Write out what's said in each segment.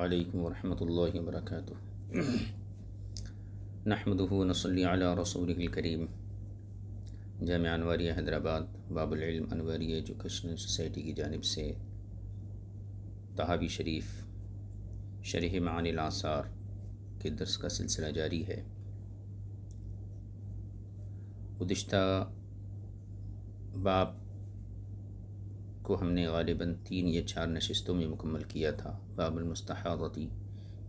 علیکم ورحمۃ اللہ وبرکاتہ۔ نحمدہ ونصلی علی رسولہ الکریم۔ جامعہ انواریہ حیدرآباد باب العلم انواری ایجوکیشنل سوسائٹی کی جانب سے طحاوی شریف شرح معانی الآثار کے درس کا سلسلہ جاری ہے۔ گزشتہ باب کو ہم نے غالباً 3 یا 4 نشستوں میں مکمل کیا تھا۔ باب المستحاضۃ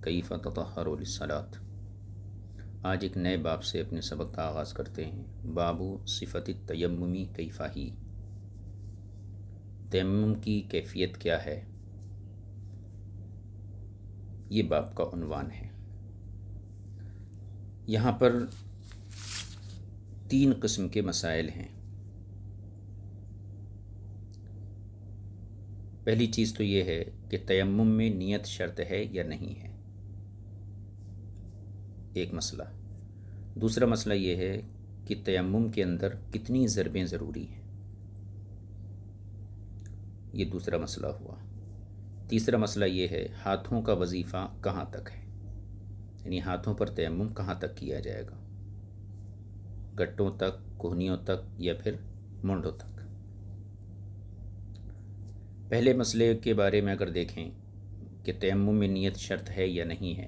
کیف تطہر للصلاۃ۔ آج ایک نئے باب سے اپنے سبق کا آغاز کرتے ہیں۔ باب صفت التیمم کیف ہی، تیمم کی کیفیت کیا ہے، یہ باب کا عنوان ہے۔ یہاں پر 3 قسم کے مسائل ہیں۔ پہلی چیز تو یہ ہے کہ تیمم میں نیت شرط ہے یا نہیں ہے، ایک مسئلہ۔ دوسرا مسئلہ یہ ہے کہ تیمم کے اندر کتنی ضربیں ضروری ہیں، یہ دوسرا مسئلہ ہوا۔ تیسرا مسئلہ یہ ہے ہاتھوں کا وظیفہ کہاں تک ہے، یعنی ہاتھوں پر تیمم کہاں تک کیا جائے گا، گٹوں تک، کوہنیوں تک یا پھر مونڈوں تک۔ پہلے مسئلے کے بارے میں اگر دیکھیں کہ تیمم میں نیت شرط ہے یا نہیں ہے،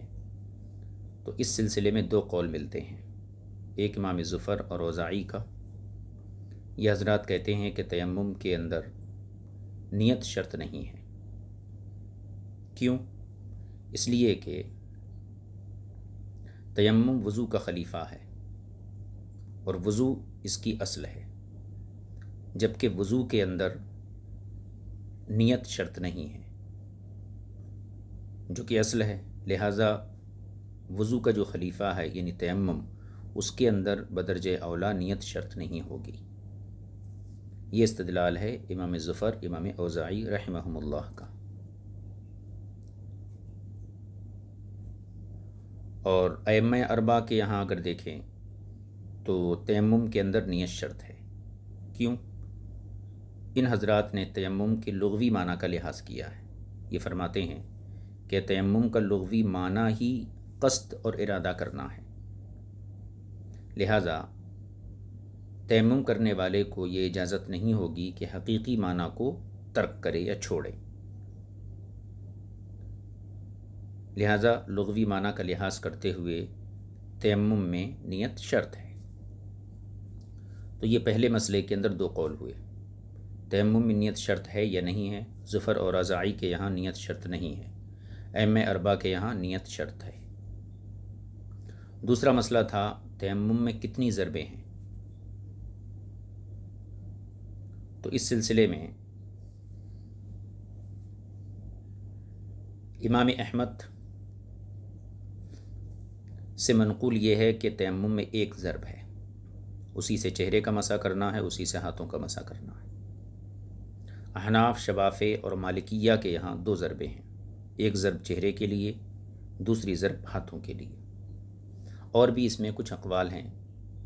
تو اس سلسلے میں 2 قول ملتے ہیں، ایک امام زفر اور اوزاعی کا۔ یہ حضرات کہتے ہیں کہ تیمم کے اندر نیت شرط نہیں ہے۔ کیوں؟ اس لیے کہ تیمم وضو کا خلیفہ ہے اور وضو اس کی اصل ہے، جبکہ وضو کے اندر نیت شرط نہیں ہے جو کہ اصل ہے۔ لہٰذا وضو کا جو خلیفہ ہے یعنی تیمم، اس کے اندر بدرجہ اولا نیت شرط نہیں ہوگی۔ یہ استدلال ہے امام زفر، امام اوزاعی رحمہم اللہ کا۔ اور ائمہ اربعہ کے یہاں اگر دیکھیں تو تیمم کے اندر نیت شرط ہے۔ کیوں؟ ان حضرات نے تیمم کے لغوی معنی کا لحاظ کیا ہے۔ یہ فرماتے ہیں کہ تیمم کا لغوی معنی ہی قصد اور ارادہ کرنا ہے، لہٰذا تیمم کرنے والے کو یہ اجازت نہیں ہوگی کہ حقیقی معنی کو ترک کرے یا چھوڑے، لہٰذا لغوی معنی کا لحاظ کرتے ہوئے تیمم میں نیت شرط ہے۔ تو یہ پہلے مسئلے کے اندر 2 قول ہوئے، تیمم میں نیت شرط ہے یا نہیں ہے۔ زفر اور اوزاعی کے یہاں نیت شرط نہیں ہے، ائمہ اربعہ کے یہاں نیت شرط ہے۔ دوسرا مسئلہ تھا تیمم میں کتنی ضربیں ہیں۔ تو اس سلسلے میں امام احمد سے منقول یہ ہے کہ تیمم میں 1 ضرب ہے، اسی سے چہرے کا مسح کرنا ہے، اسی سے ہاتھوں کا مسح کرنا ہے۔ احناف، شوافے اور مالکیہ کے یہاں 2 ضربیں ہیں، 1 ضرب چہرے کے لیے، دوسری ضرب ہاتھوں کے لیے۔ اور بھی اس میں کچھ اقوال ہیں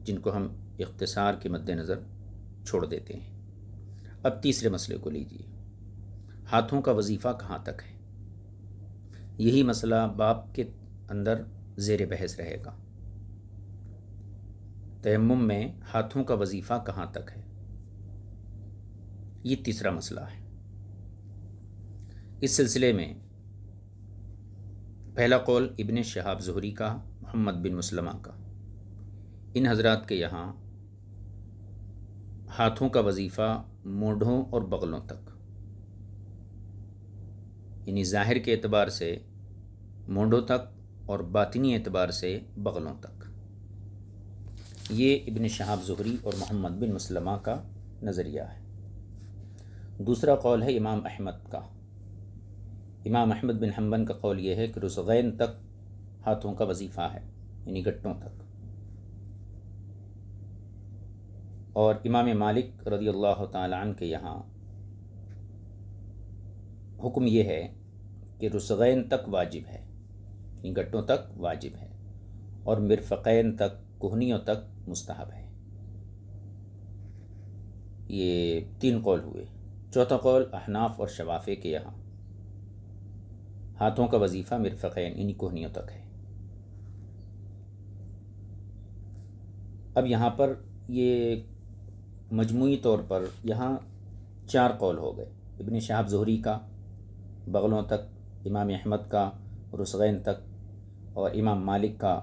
جن کو ہم اختصار کے مد نظر چھوڑ دیتے ہیں۔ اب تیسرے مسئلے کو لیجیے، ہاتھوں کا وظیفہ کہاں تک ہے۔ یہی مسئلہ باب کے اندر زیر بحث رہے گا۔ تیمم میں ہاتھوں کا وظیفہ کہاں تک ہے، یہ تیسرا مسئلہ ہے۔ اس سلسلے میں پہلا قول ابن شہاب زہری کا، محمد بن مسلمہ کا۔ ان حضرات کے یہاں ہاتھوں کا وظیفہ مونڈھوں اور بغلوں تک، یعنی ظاہر کے اعتبار سے مونڈھوں تک اور باطنی اعتبار سے بغلوں تک۔ یہ ابن شہاب زہری اور محمد بن مسلمہ کا نظریہ ہے۔ دوسرا قول ہے امام احمد کا۔ امام احمد بن حنبل کا قول یہ ہے کہ رسغین تک ہاتھوں کا وظیفہ ہے، یعنی گٹوں تک۔ اور امام مالک رضی اللہ تعالی عنہ کے یہاں حکم یہ ہے کہ رسغین تک واجب ہے، یعنی گٹوں تک واجب ہے، اور مرفقین تک، کوہنیوں تک مستحب ہے۔ یہ 3 قول ہوئے۔ چوتھا قول احناف اور شوافے کے یہاں ہاتھوں کا وظیفہ مرفقین یعنی کوہنیوں تک ہے۔ اب یہاں پر یہ مجموعی طور پر یہاں 4 قول ہو گئے، ابن شہاب زہری کا بغلوں تک، امام احمد کا رسغین تک، اور امام مالک کا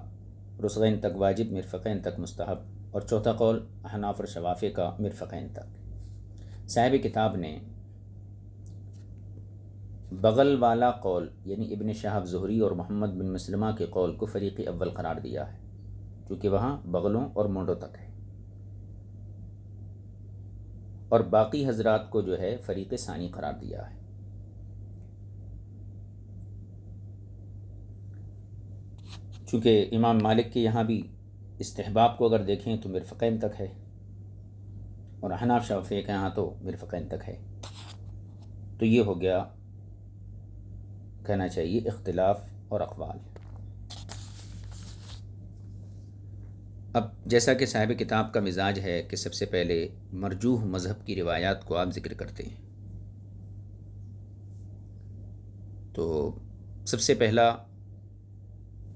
رسغین تک واجب مرفقین تک مستحب، اور چوتھا قول احناف اور شوافی کا مرفقین تک۔ صاحب کتاب نے بغل والا قول یعنی ابن شہاب زہری اور محمد بن مسلمہ کے قول کو فریق اول قرار دیا ہے، کیونکہ وہاں بغلوں اور مونڈوں تک ہے، اور باقی حضرات کو جو ہے فریق ثانی قرار دیا ہے۔ چونکہ امام مالک کے یہاں بھی استحباب کو اگر دیکھیں تو مرفقین تک ہے، اور احناف شافعی کے یہاں تو مرفقین تک ہے، تو یہ ہو گیا کہنا چاہیے اختلاف اور اقوال۔ اب جیسا کہ صاحب کتاب کا مزاج ہے کہ سب سے پہلے مرجوح مذہب کی روایات کو آپ ذکر کرتے ہیں، تو سب سے پہلا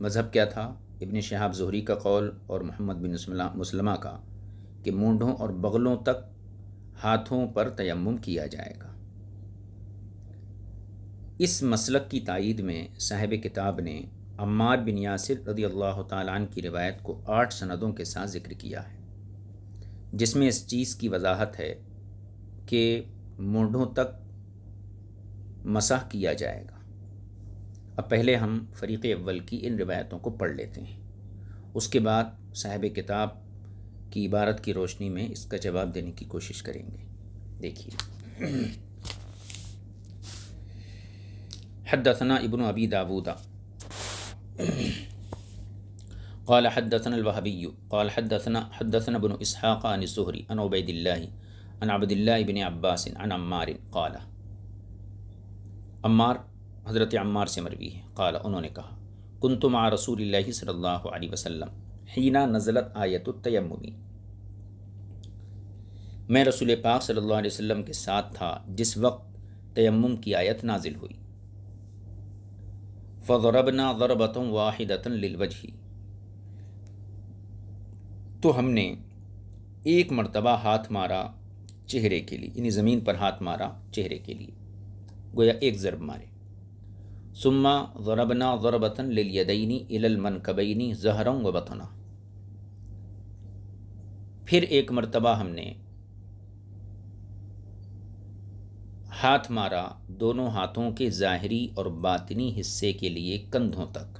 مذہب کیا تھا؟ ابن شہاب زہری کا قول اور محمد بن مسلمہ کا کہ مونڈھوں اور بغلوں تک ہاتھوں پر تیمم کیا جائے گا۔ اس مسلک کی تائید میں صاحب کتاب نے عمار بن یاسر رضی اللہ تعالیٰ عنہ کی روایت کو 8 سندوں کے ساتھ ذکر کیا ہے، جس میں اس چیز کی وضاحت ہے کہ مونڈھوں تک مسح کیا جائے گا۔ اب پہلے ہم فریق اول کی ان روایتوں کو پڑھ لیتے ہیں، اس کے بعد صاحب کتاب کی عبارت کی روشنی میں اس کا جواب دینے کی کوشش کریں گے۔ دیکھیے، حدثنا ابن ابی داود قال حدثنا الوهبي قال حدثنا ابن اسحاق عن الزهري عن عبید اللہ عن عبد اللہ بن عباس عن عمار قال، عمار حضرت عمار سے مروی ہے، قال انہوں نے کہا، کنت مع رسول اللہ صلی اللہ علیہ وسلم حین نزلت آیت التیمم، میں رسول پاک صلی اللہ علیہ وسلم کے ساتھ تھا جس وقت تیمم کی آیت نازل ہوئی۔ فضربنا ضربۃ واحدۃ للوجہ، تو ہم نے ایک مرتبہ ہاتھ مارا چہرے کے لیے، یعنی زمین پر ہاتھ مارا چہرے کے لیے، گویا ایک ضرب مارے۔ ثم ضربنا ضربۃ للیدین الی المنکبین ظہرا وبطنا، پھر ایک مرتبہ ہم نے ہاتھ مارا دونوں ہاتھوں کے ظاہری اور باطنی حصے کے لیے کندھوں تک،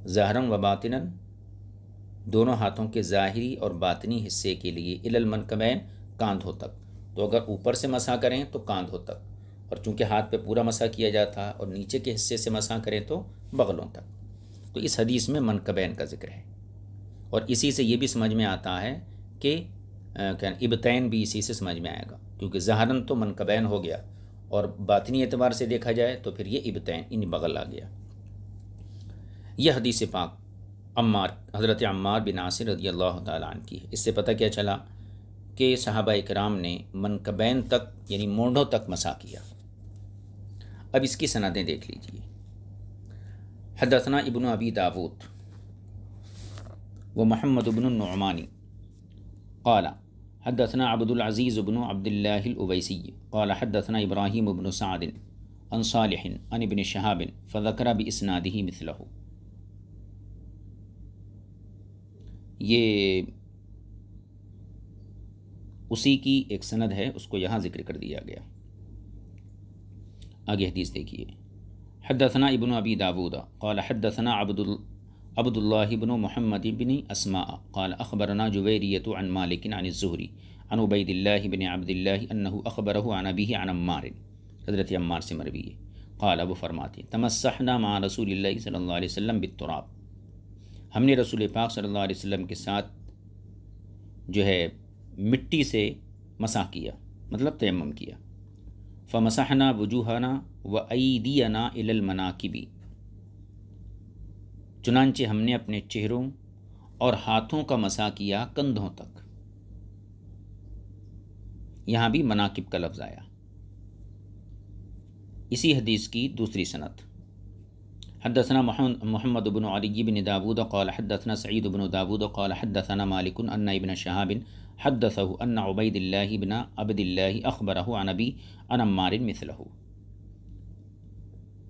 ظاہراً و باطناً، دونوں ہاتھوں کے ظاہری اور باطنی حصے کے لیے، الی المنکبین، کاندھوں تک۔ تو اگر اوپر سے مسح کریں تو کاندھوں تک، اور چونکہ ہاتھ پہ پورا مسح کیا جاتا ہے، اور نیچے کے حصے سے مسح کریں تو بغلوں تک۔ تو اس حدیث میں منکبین کا ذکر ہے، اور اسی سے یہ بھی سمجھ میں آتا ہے کہ ابتین بھی اسی سے سمجھ میں آئے گا، کیونکہ ظاہراً تو منکبین ہو گیا، اور باطنی اعتبار سے دیکھا جائے تو پھر یہ ابتین یعنی بغل آ گیا۔ یہ حدیث پاک عمار حضرت عمار بن یاسر رضی اللہ تعالیٰ عنہ کی ہے۔ اس سے پتہ کیا چلا کہ صحابہ اکرام نے منکبین تک یعنی مونڈھوں تک مسح کیا۔ اب اس کی سندیں دیکھ لیجئے۔ حدثنا ابن ابی داود و محمد بن النعمانی قال حدثنا عبد العزیز بن عبد اللہ الاویسی قال حدثنا ابراہیم بن سعد عن صالح عن ابن شہاب فذکر باسنادہ مثلہ۔ یہ اسی کی ایک سند ہے، اس کو یہاں ذکر کر دیا گیا۔ آگے حدیث دیکھیے۔ حدثنا ابن ابی داود قال حدثنا عبد اللہ بن محمد بن اسماء قال اخبرنا جویریۃ عن مالک عن الزہری عن عبید اللہ بن عبد اللہ انہ اخبرہ عن ابیہ عن عمار، حضرت عمار سے مروی ہے، قال، وہ فرماتے ہیں، تمسحنا مع رسول اللہ صلی اللہ علیہ وسلم بالتراب، ہم نے رسول پاک صلی اللہ علیہ وسلم کے ساتھ جو ہے مٹی سے مسح کیا، مطلب تیمم کیا۔ فمسحنا وجوہنا و ایدینا الی المناکب، چنانچہ ہم نے اپنے چہروں اور ہاتھوں کا مسح کیا کندھوں تک۔ یہاں بھی مناکب کا لفظ آیا۔ اسی حدیث کی دوسری سند حدثنا محمد بن علی بن داود قال حدثنا سعید بن داود قال حدثنا مالک ان ابن شہاب حدثه ان عبید اللہ بن عبد اللہ اخبرہ عن ابی عن عمار مثلہ.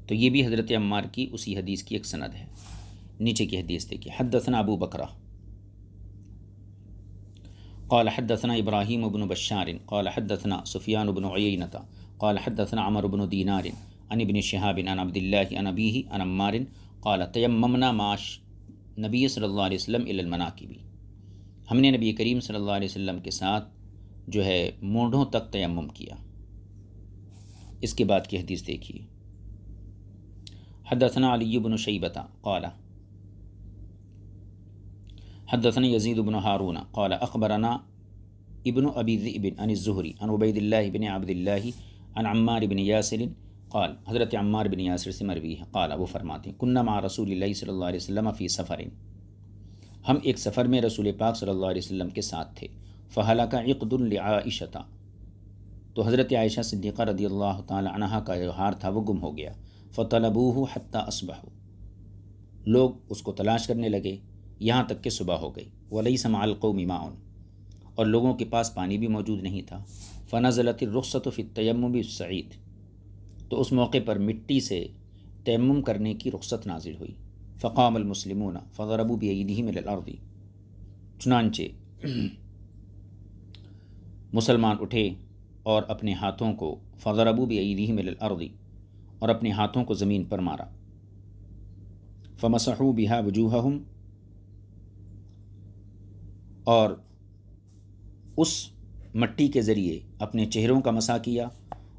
تو یہ بھی حضرت عمار کی اسی حدیث کی ایک سند ہے. نیچے کی حدیث دیکھیے. حدثنا ابو بکرہ قال حدثنا ابراہیم بن بشار قال حدثنا سفیان بن عیینۃ قال حدثنا عمر بن دینار عن ابن شہاب عن عبد اللہ عن ابیہ عن عمار قال تیممنا مع نبی صلی اللہ علیہ وسلم الی المناکب. ہم نے نبی کریم صلی اللہ علیہ وسلم کے ساتھ جو ہے مونڈھوں تک تیمم کیا. اس کے بعد کی حدیث دیکھیے. حدثنا علی بن شیبۃ قال حدثنا یزید بن ہارون قال اخبرنا ابن ابی ذئب عن الزہری عن عبید اللہ بن عبد اللہ عن عمار بن یاسر قال. حضرت عمار بن یاسر سے مروی ہے. قال وہ فرماتے ہیں کننا مع رسول اللہ صلی اللہ علیہ وسلم فی سفر. ہم ایک سفر میں رسول پاک صلی اللہ علیہ وسلم کے ساتھ تھے. فہلک عقد لعائشۃ. تو حضرت عائشہ صدیقہ رضی اللہ تعالی عنہا کا جو ہار تھا وہ گم ہو گیا. فطلبوہ حتی اصبحوا. لوگ اس کو تلاش کرنے لگے یہاں تک کہ صبح ہو گئی. ولیس مع القوم ماء. اور لوگوں کے پاس پانی بھی موجود نہیں تھا. فنزلت الرخصۃ فی التیمم بالصعید. تو اس موقع پر مٹی سے تیمم کرنے کی رخصت نازل ہوئی. فقام المسلمون فضربوا بأیدیہم الی الارض. چنانچہ مسلمان اٹھے اور اپنے ہاتھوں کو فضربوا بأیدیہم الی الارض اور اپنے ہاتھوں کو زمین پر مارا. فمسحوا بها وجوہہم. اور اس مٹی کے ذریعے اپنے چہروں کا مسح کیا.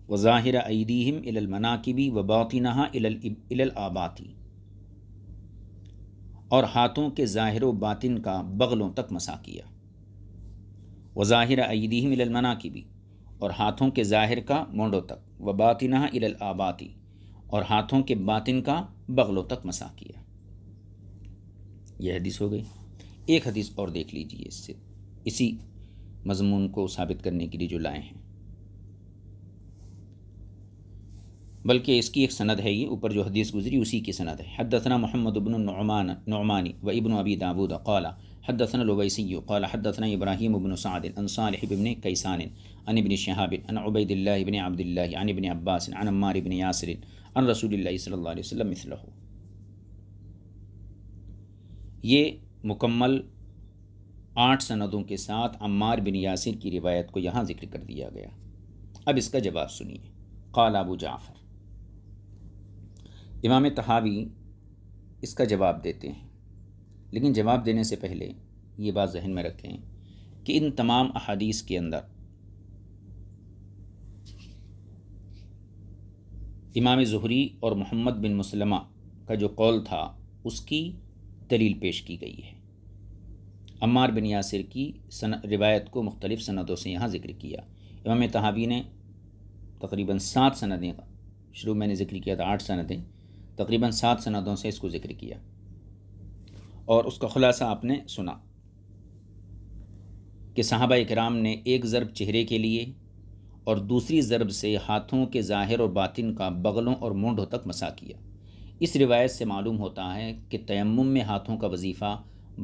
وظاہر ایدیہم الی المناکب وباطنہا الی الآباط. اور ہاتھوں کے ظاہر و باطن کا بغلوں تک مسح کیا. وظاہر ایدیہم الی المناکب. اور ہاتھوں کے ظاہر کا مونڈوں تک. وباطنہا الی الآباط. اور ہاتھوں کے باطن کا بغلوں تک مسح کیا. یہ حدیث ہو گئی. ایک حدیث اور دیکھ لیجئے اس سے اسی مضمون کو ثابت کرنے کے لیے جو لائے ہیں، بلکہ اس کی ایک سند ہے. یہ اوپر جو حدیث گزری اسی کی سند ہے. حدثنا محمد بن نعمان و ابن ابی داود قال حدثنا الویسی قال حدثنا ابراہیم بن سعد عن صالح بن کیسان عن ابن شہاب عن عبید اللہ بن عبد اللہ عن ابن عباس عن عمار بن یاسر عن رسول اللہ صلی اللہ علیہ وسلم مثلہ. یہ مکمل 8 سندوں کے ساتھ عمار بن یاسر کی روایت کو یہاں ذکر کر دیا گیا. اب اس کا جواب سنیے. قال ابو جعفر. امام طحاوی اس کا جواب دیتے ہیں، لیکن جواب دینے سے پہلے یہ بات ذہن میں رکھیں کہ ان تمام احادیث کے اندر امام زہری اور محمد بن مسلمہ کا جو قول تھا اس کی دلیل پیش کی گئی ہے. عمار بن یاسر کی روایت کو مختلف سندوں سے یہاں ذکر کیا. امام طحاوی نے تقریباً 7 سندیں، شروع میں نے ذکر کیا تھا 8 سندیں، تقریباً 7 سندوں سے اس کو ذکر کیا، اور اس کا خلاصہ آپ نے سنا کہ صحابہ اکرام نے ایک ضرب چہرے کے لیے اور دوسری ضرب سے ہاتھوں کے ظاہر اور باطن کا بغلوں اور مونڈوں تک مسح کیا. اس روایت سے معلوم ہوتا ہے کہ تیمم میں ہاتھوں کا وظیفہ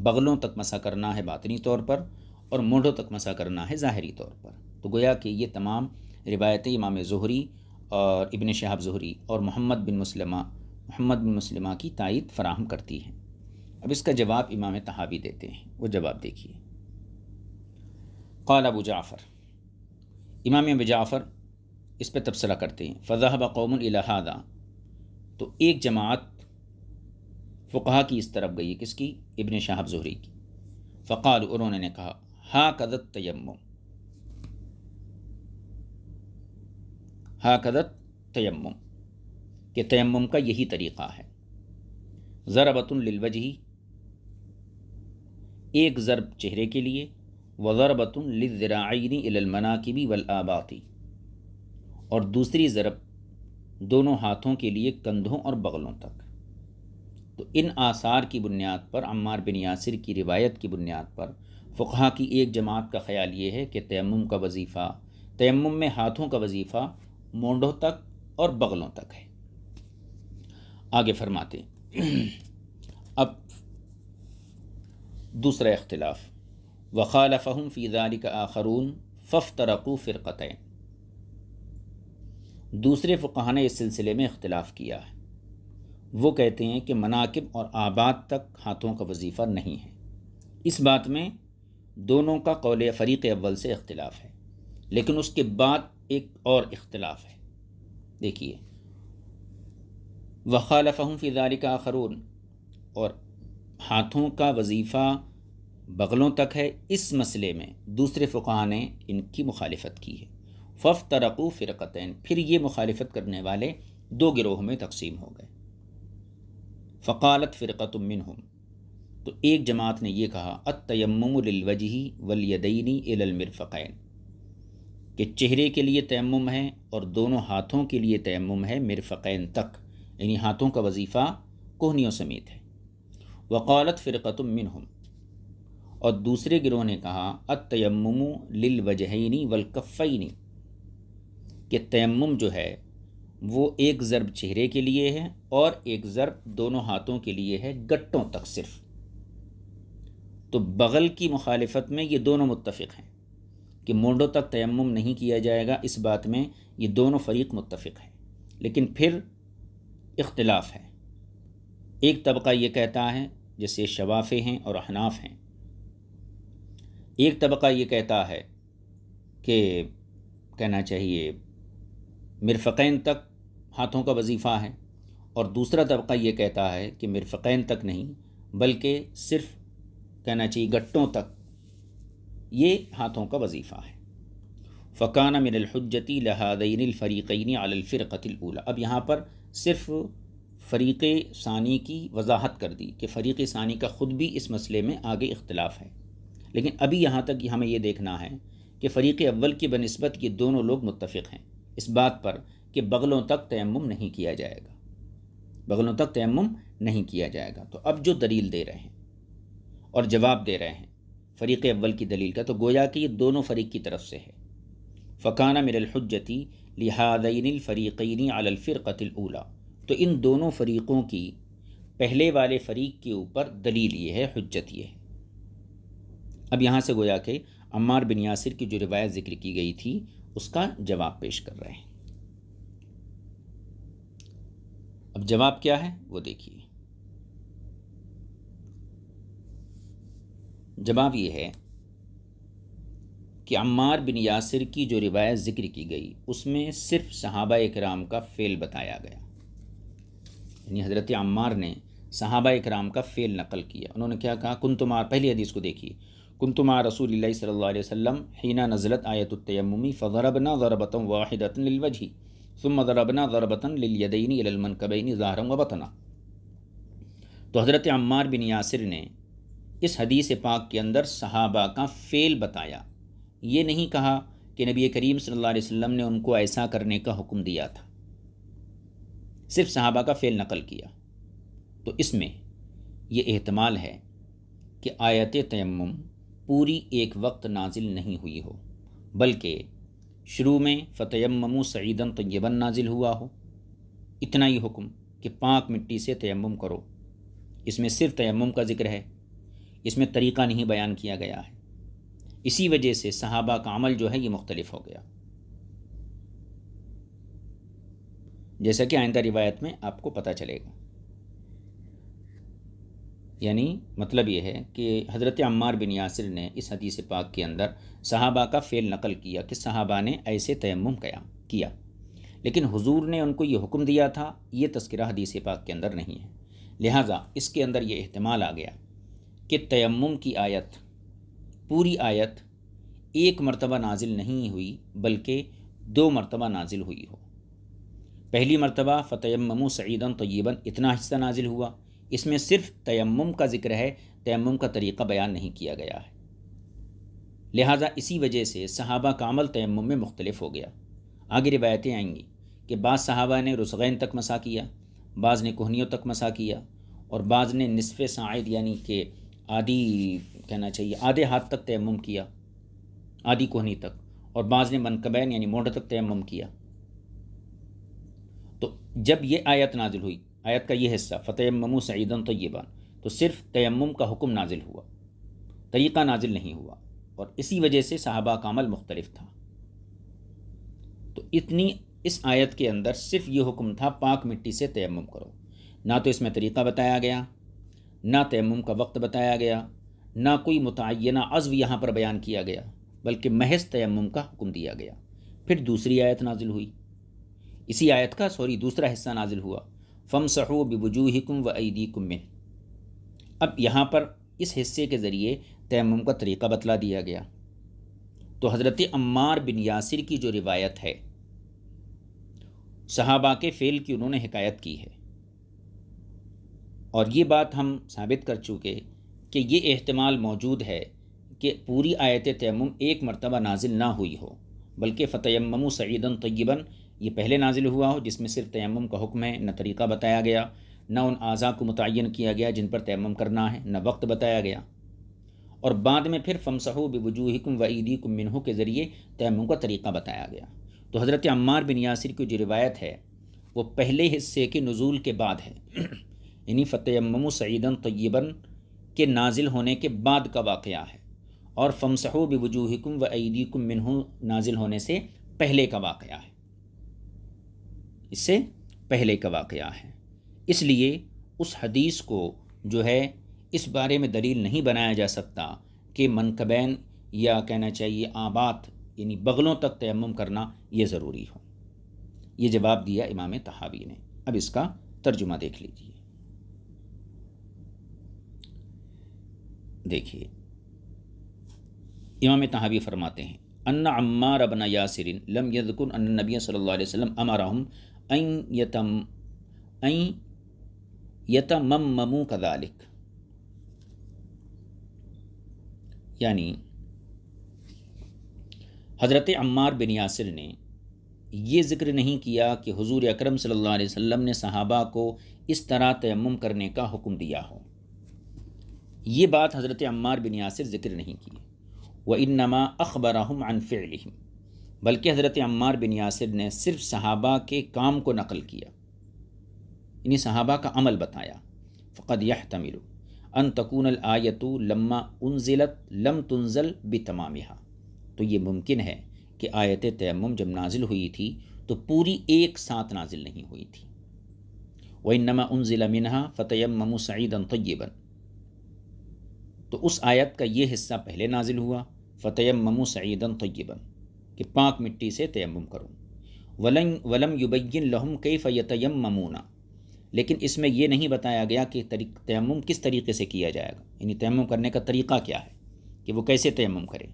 بغلوں تک مسح کرنا ہے باطنی طور پر، اور مونڈوں تک مسح کرنا ہے ظاہری طور پر. تو گویا کہ یہ تمام روایتیں امام زہری اور ابن شہاب زہری اور محمد بن مسلمہ کی تائید فراہم کرتی ہیں. اب اس کا جواب امام طحاوی دیتے ہیں، وہ جواب دیکھیے. قال ابو جعفر. امام ابو جعفر اس پہ تبصرہ کرتے ہیں. فذهب قوم الى هذا. تو ایک جماعت فقہا کی اس طرف گئی. کس کی؟ ابن شہاب زہری کی. فقال، انہوں نے کہا هكذا التيمم، هكذا التيمم، کہ تیمم کا یہی طریقہ ہے. ضربۃ للوجہ، ایک ضرب چہرے کے لیے، وضربۃ للذراعین الی المناکب والآباط، اور دوسری ضرب دونوں ہاتھوں کے لیے کندھوں اور بغلوں تک. تو ان آثار کی بنیاد پر، عمار بن یاسر کی روایت کی بنیاد پر، فقہا کی ایک جماعت کا خیال یہ ہے کہ تیمم میں ہاتھوں کا وظیفہ مونڈوں تک اور بغلوں تک ہے. آگے فرماتے اب دوسرا اختلاف، وخالفہم فی ذلک آخرون فافترقوا فرقتین، دوسرے فقہاء نے اس سلسلے میں اختلاف کیا ہے۔ وہ کہتے ہیں کہ مناکب اور آباد تک ہاتھوں کا وظیفہ نہیں ہے۔ اس بات میں دونوں کا قول فریق اول سے اختلاف ہے، لیکن اس کے بعد ایک اور اختلاف ہے۔ دیکھیے، وخالفہم فی ذلک آخرون، اور ہاتھوں کا وظیفہ بغلوں تک ہے، اس مسئلے میں دوسرے فقہاء نے ان کی مخالفت کی ہے۔ فافترقوا فرقتین، پھر یہ مخالفت کرنے والے دو گروہ میں تقسیم ہو گئے۔ فقالت فرقۃ منہم، تو ایک جماعت نے یہ کہا، التیمم للوجہ والیدین الی المرفقین، کہ چہرے کے لیے تیمم ہے اور دونوں ہاتھوں کے لیے تیمم ہے مرفقین تک، یعنی ہاتھوں کا وظیفہ کوہنیوں سمیت ہے۔ وقالت فرقۃ منہم، اور دوسرے گروہ نے کہا، التیمم للوجہین والکفین، کہ تیمم جو ہے وہ ایک ضرب چہرے کے لیے ہے اور ایک ضرب دونوں ہاتھوں کے لیے ہے، گٹوں تک صرف۔ تو بغل کی مخالفت میں یہ دونوں متفق ہیں کہ مونڈوں تک تیمم نہیں کیا جائے گا، اس بات میں یہ دونوں فریق متفق ہیں، لیکن پھر اختلاف ہے۔ ایک طبقہ یہ کہتا ہے، جیسے شوافع ہیں اور احناف ہیں، ایک طبقہ یہ کہتا ہے کہ کہنا چاہیے مرفقین تک ہاتھوں کا وظیفہ ہے، اور دوسرا طبقہ یہ کہتا ہے کہ مرفقین تک نہیں بلکہ صرف کہنا چاہیے گٹوں تک یہ ہاتھوں کا وظیفہ ہے۔ فکان من الحجتی لہذین الفریقین علی الفرقۃ الاولی، اب یہاں پر صرف فریق ثانی کی وضاحت کر دی کہ فریق ثانی کا خود بھی اس مسئلے میں آگے اختلاف ہے، لیکن ابھی یہاں تک ہمیں یہ دیکھنا ہے کہ فریق اول کی بنسبت یہ دونوں لوگ متفق ہیں اس بات پر کہ بغلوں تک تیمم نہیں کیا جائے گا، بغلوں تک تیمم نہیں کیا جائے گا۔ تو اب جو دلیل دے رہے ہیں اور جواب دے رہے ہیں فریق اول کی دلیل کا، تو گویا کہ یہ دونوں فریق کی طرف سے ہے۔ فکان من الحجتی لہذین الفریقین علی الفرقۃ الاولی، تو ان دونوں فریقوں کی پہلے والے فریق کے اوپر دلیل یہ ہے، حجت یہ ہے۔ اب یہاں سے گویا کہ عمار بن یاسر کی جو روایت ذکر کی گئی تھی اس کا جواب پیش کر رہے ہیں۔ اب جواب کیا ہے وہ دیکھیے۔ جواب یہ ہے کہ عمار بن یاسر کی جو روایت ذکر کی گئی اس میں صرف صحابہ اکرام کا فعل بتایا گیا، یعنی حضرت عمار نے صحابہ اکرام کا فعل نقل کیا۔ انہوں نے کیا کہا، کنت مع، پہلی حدیث کو دیکھیے، کنت مع رسول اللہ صلی اللہ علیہ وسلم حین نزلت آیت التیمم فضربنا ضربۃ واحدۃ للوجہ ثم ضربنا ضربۃ للیدین الی المنکبین ظاہرا وبطنا۔ تو حضرت عمار بن یاسر نے اس حدیث پاک کے اندر صحابہ کا فعل بتایا، یہ نہیں کہا کہ نبی کریم صلی اللہ علیہ وسلم نے ان کو ایسا کرنے کا حکم دیا تھا، صرف صحابہ کا فعل نقل کیا۔ تو اس میں یہ احتمال ہے کہ آیت تیمم پوری ایک وقت نازل نہیں ہوئی ہو، بلکہ شروع میں فتیمموا صعیدا طیبا نازل ہوا ہو، اتنا ہی حکم کہ پاک مٹی سے تیمم کرو، اس میں صرف تیمم کا ذکر ہے، اس میں طریقہ نہیں بیان کیا گیا ہے، اسی وجہ سے صحابہ کا عمل جو ہے یہ مختلف ہو گیا، جیسا کہ آئندہ روایت میں آپ کو پتہ چلے گا۔ یعنی مطلب یہ ہے کہ حضرت عمار بن یاسر نے اس حدیث پاک کے اندر صحابہ کا فعل نقل کیا کہ صحابہ نے ایسے تیمم کیا، لیکن حضور نے ان کو یہ حکم دیا تھا، یہ تذکرہ حدیث پاک کے اندر نہیں ہے، لہٰذا اس کے اندر یہ احتمال آ گیا کہ تیمم کی آیت، پوری آیت ایک مرتبہ نازل نہیں ہوئی بلکہ 2 مرتبہ نازل ہوئی ہو۔ پہلی مرتبہ فتیمموا صعیدا طیبا، اتنا حصہ نازل ہوا، اس میں صرف تیمم کا ذکر ہے، تیمم کا طریقہ بیان نہیں کیا گیا ہے، لہٰذا اسی وجہ سے صحابہ کا عمل تیمم میں مختلف ہو گیا۔ آگے روایتیں آئیں گی کہ بعض صحابہ نے رسغین تک مسح کیا، بعض نے کوہنیوں تک مسح کیا، اور بعض نے نصف ساعد یعنی کہ آدھی کہنا چاہیے آدھے ہاتھ تک تیمم کیا، آدھی کوہنی تک، اور بعض نے منکبین یعنی مونڈ تک تیمم کیا۔ تو جب یہ آیت نازل ہوئی آیت کا یہ حصہ فتیمموا صعیدا طیبا، تو صرف تیمم کا حکم نازل ہوا، طریقہ نازل نہیں ہوا، اور اسی وجہ سے صحابہ کا عمل مختلف تھا۔ تو اتنی اس آیت کے اندر صرف یہ حکم تھا پاک مٹی سے تیمم کرو، نہ تو اس میں طریقہ بتایا گیا، نہ تیمم کا وقت بتایا گیا، نہ کوئی متعینہ عضو یہاں پر بیان کیا گیا، بلکہ محض تیمم کا حکم دیا گیا۔ پھر دوسری آیت نازل ہوئی، اسی آیت کا دوسرا حصہ نازل ہوا، فامسحوا بوجوہکم وایدیکم منہ۔ اب یہاں پر اس حصے کے ذریعے تیمم کا طریقہ بتلا دیا گیا۔ تو حضرت عمار بن یاسر کی جو روایت ہے، صحابہ کے فعل کی انہوں نے حکایت کی ہے، اور یہ بات ہم ثابت کر چکے کہ یہ احتمال موجود ہے کہ پوری آیت تیمم ایک مرتبہ نازل نہ ہوئی ہو، بلکہ فتیمموا صعیدا طیبا یہ پہلے نازل ہوا ہو، جس میں صرف تیمم کا حکم ہے، نہ طریقہ بتایا گیا، نہ ان اعضاء کو متعین کیا گیا جن پر تیمم کرنا ہے، نہ وقت بتایا گیا، اور بعد میں پھر فامسحوا بوجوہکم وایدیکم منہ کے ذریعے تیمم کا طریقہ بتایا گیا۔ تو حضرت عمار بن یاسر کی جو روایت ہے وہ پہلے حصے کے نزول کے بعد ہے، یعنی فتیمموا صعیدا طیبا کے نازل ہونے کے بعد کا واقعہ ہے، اور فامسحوا بوجوہکم وایدیکم منہ نازل ہونے سے پہلے کا واقعہ ہے، اس سے پہلے کا واقعہ ہے۔ اس لیے اس حدیث کو جو ہے اس بارے میں دلیل نہیں بنایا جا سکتا کہ منکبین یا کہنا چاہیے آبات یعنی بغلوں تک تیمم کرنا یہ ضروری ہو۔ یہ جواب دیا امام طحاوی نے۔ اب اس کا ترجمہ دیکھ لیجیے۔ دیکھیے امام طحاوی فرماتے ہیں ان عمار بن یاسر لم یذکر ان النبی صلی اللہ علیہ وسلم امرهم ان یتمموا کذالک، یعنی حضرت عمار بن یاسر نے یہ ذکر نہیں کیا کہ حضور اکرم صلی اللہ علیہ وسلم نے صحابہ کو اس طرح تیمم کرنے کا حکم دیا ہو، یہ بات حضرت عمار بن یاسر ذکر نہیں کی۔ وَإِنَّمَا أَخْبَرَهُمْ عَنْ فِعْلِهِمْ، بلکہ حضرت عمار بن یاسر نے صرف صحابہ کے کام کو نقل کیا، یعنی صحابہ کا عمل بتایا۔ فَقَدْ يَحْتَمِلُ أَن تَكُونَ الْآيَةُ لَمَّا أُنزِلَتْ لَمْ تُنزَلْ بِتَمَامِهَا، تو یہ ممکن ہے کہ آیت تیمم جب نازل ہوئی تھی تو پوری ایک ساتھ نازل نہیں ہوئی تھی۔ وَإِنَّمَا أُنزِلَ مِنْهَا فَتَيَمَّمُوا صَعِيدًا طَيِّبًا، تو اس آیت کا یہ حصہ پہلے نازل ہوا، فتیمموا صعیدا طیبا کہ پاک مٹی سے تیمم کرو، ولم یبین لہم کیف یتیممون، لیکن اس میں یہ نہیں بتایا گیا کہ تیمم کس طریقے سے کیا جائے گا، یعنی تیمم کرنے کا طریقہ کیا ہے کہ وہ کیسے تیمم کرے۔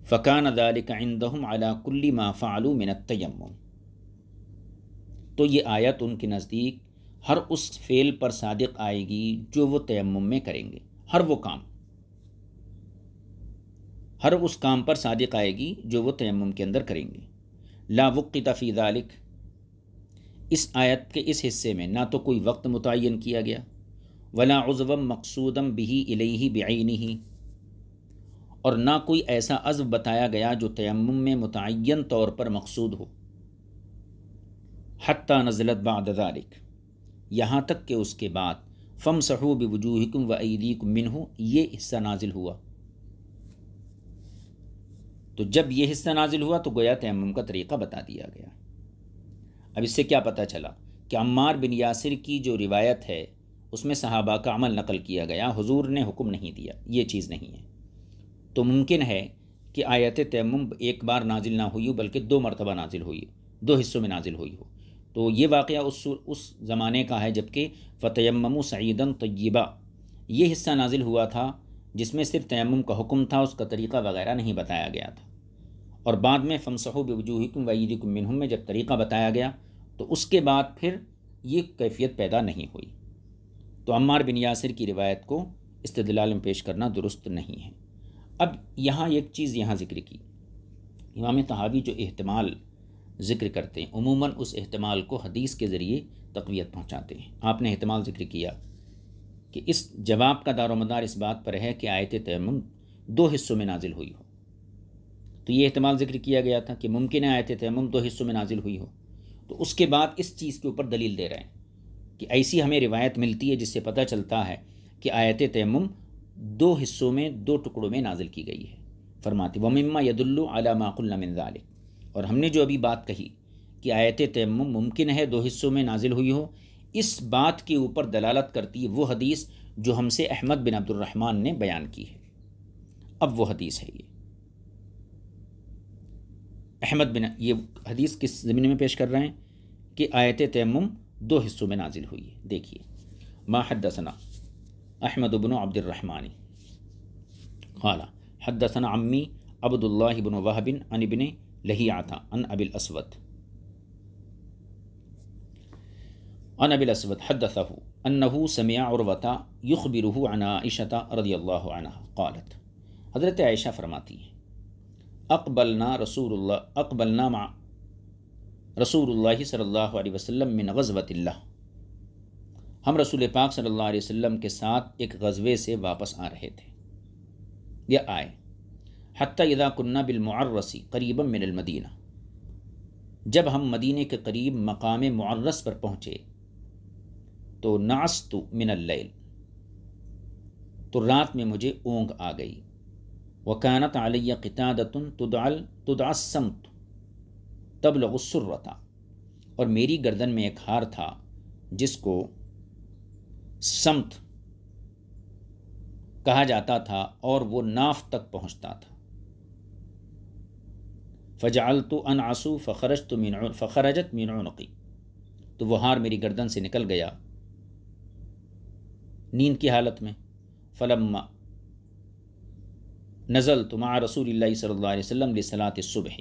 فکان ذلک عندہم علی کل ما فعلوا من التیمم، تو یہ آیت ان کے نزدیک ہر اس فعل پر صادق آئے گی جو وہ تیمم میں کریں گے، ہر اس کام پر صادق آئے گی جو وہ تیمم کے اندر کریں گے۔ لا وقت فی ذالک، اس آیت کے اس حصے میں نہ تو کوئی وقت متعین کیا گیا، ولا عضوا مقصودا بہ الیہ بعینہ، اور نہ کوئی ایسا عضو بتایا گیا جو تیمم میں متعین طور پر مقصود ہو، حتی نزلت بعد ذالک، یہاں تک کہ اس کے بعد فامسحوا بوجوہکم وایدیکم منہ یہ حصہ نازل ہوا۔ تو جب یہ حصہ نازل ہوا تو گویا تیمم کا طریقہ بتا دیا گیا۔ اب اس سے کیا پتہ چلا کہ عمار بن یاسر کی جو روایت ہے اس میں صحابہ کا عمل نقل کیا گیا، حضور نے حکم نہیں دیا، یہ چیز نہیں ہے۔ تو ممکن ہے کہ آیت تیمم ایک بار نازل نہ ہوئی ہو بلکہ 2 مرتبہ نازل ہوئی، 2 حصوں میں نازل ہوئی ہو۔ تو یہ واقعہ اس زمانے کا ہے جبکہ فتیمموا صعیدا طیبا یہ حصہ نازل ہوا تھا جس میں صرف تیمم کا حکم تھا، اس کا طریقہ وغیرہ نہیں بتایا گیا تھا، اور بعد میں فامسحوا بوجوہکم وایدیکم منہ میں جب طریقہ بتایا گیا تو اس کے بعد پھر یہ کیفیت پیدا نہیں ہوئی۔ تو عمار بن یاسر کی روایت کو استدلال میں پیش کرنا درست نہیں ہے۔ اب یہاں ایک چیز یہاں ذکر کی، امام طحاوی جو احتمال ذکر کرتے ہیں عموماً اس احتمال کو حدیث کے ذریعے تقویت پہنچاتے ہیں۔ آپ نے احتمال ذکر کیا کہ اس جواب کا دار و مدار اس بات پر ہے کہ آیت تیمم 2 حصوں میں نازل ہوئی ہو، تو یہ احتمال ذکر کیا گیا تھا کہ ممکن ہے آیت تیمم 2 حصوں میں نازل ہوئی ہو، تو اس کے بعد اس چیز کے اوپر دلیل دے رہے ہیں کہ ایسی ہمیں روایت ملتی ہے جس سے پتہ چلتا ہے کہ آیت تیمم 2 حصوں میں 2 ٹکڑوں میں نازل کی گئی ہے۔ فرماتی وَمِمَّا يَدُلُّ عَلَى مَا قُلْنَا مِن ذَلِكَ، اور ہم نے جو ابھی بات کہی کہ آیت تیمم ممکن ہے 2 حصوں میں نازل ہوئی ہو، اس بات کے اوپر دلالت کرتی ہے وہ حدیث جو ہم سے احمد بن عبد الرحمن نے بیان کی ہے۔ اب وہ حدیث ہے یہ حدیث کس زمین میں پیش کر رہے ہیں کہ آیت تیمم 2 حصوں میں نازل ہوئی ہے۔ دیکھیے، ما حدثنا احمد بن عبد الرحمن قال حدثنا عمی عبد اللہ بن وہب عن ابن لہیعۃ عن ابی الاسود حدثه انه سمع عروة يخبره عن عائشة رضی اللہ عنہا قالت، حضرت عائشہ فرماتی ہیں اقبلنا مع رسول اللہ صلی اللہ علیہ وسلم من غزوۃ اللہ، ہم رسول پاک صلی اللہ علیہ وسلم کے ساتھ ایک غزوے سے واپس آ رہے تھے یا آئے، حتی اذا کننا بالمعرس قریبا من المدینہ، جب ہم مدینے کے قریب مقام معرس پر پہنچے تو نعست من اللیل، تو رات میں مجھے اونگ آ گئی، وکانت علی قتادۃ تدعى السمت تبلغ السرۃ، اور میری گردن میں ایک ہار تھا جس کو سمت کہا جاتا تھا اور وہ ناف تک پہنچتا تھا۔ فجعلت انعس فخرجت من عنقی، تو وہ ہار میری گردن سے نکل گیا نیند کی حالت میں۔ فلما نزلت مع رسول اللہ صلی اللہ علیہ وسلم لصلاۃ الصبح،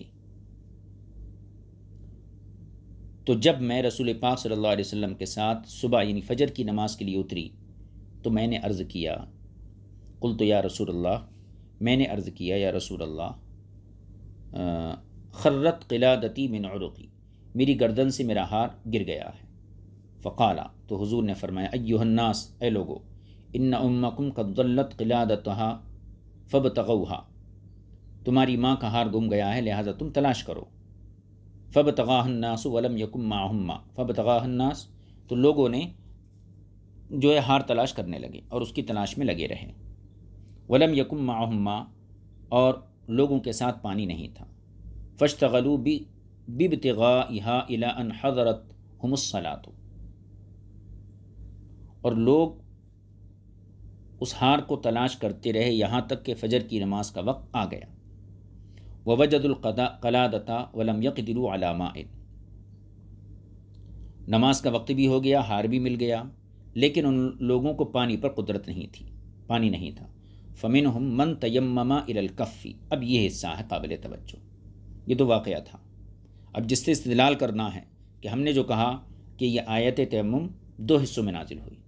تو جب میں رسول پاک صلی اللہ علیہ وسلم کے ساتھ صبح یعنی فجر کی نماز کے لیے اتری تو میں نے عرض کیا، قلت یا رسول اللہ، میں نے عرض کیا یا رسول اللہ، خرت قلادتی من عنقی، میری گردن سے میرا ہار گر گیا ہے۔ فقالا، تو حضور نے فرمایا، ایھا الناس، اے لوگو، ان امکم قد ضلت قلادتها فابتغوها، تمہاری ماں کا ہار گم گیا ہے لہٰذا تم تلاش کرو۔ فابتغاها الناس ولم يكن معهم ماء، فابتغاها الناس، تو لوگوں نے جو ہے ہار تلاش کرنے لگے اور اس کی تلاش میں لگے رہے۔ ولم يكن معهم ماء، اور لوگوں کے ساتھ پانی نہیں تھا۔ فاشتغلوا بابتغائها الى ان حضرتهم الصلاۃ، اور لوگ اس ہار کو تلاش کرتے رہے یہاں تک کہ فجر کی نماز کا وقت آ گیا۔ ووجدوا القلادۃ ولم يقدروا على ماء، نماز کا وقت بھی ہو گیا، ہار بھی مل گیا، لیکن ان لوگوں کو پانی پر قدرت نہیں تھی، پانی نہیں تھا۔ فمنهم من تیمم الى الکف، اب یہ حصہ ہے قابل توجہ، یہ تو واقعہ تھا۔ اب جس سے استدلال کرنا ہے کہ ہم نے جو کہا کہ یہ آیت تیمم 2 حصوں میں نازل ہوئی،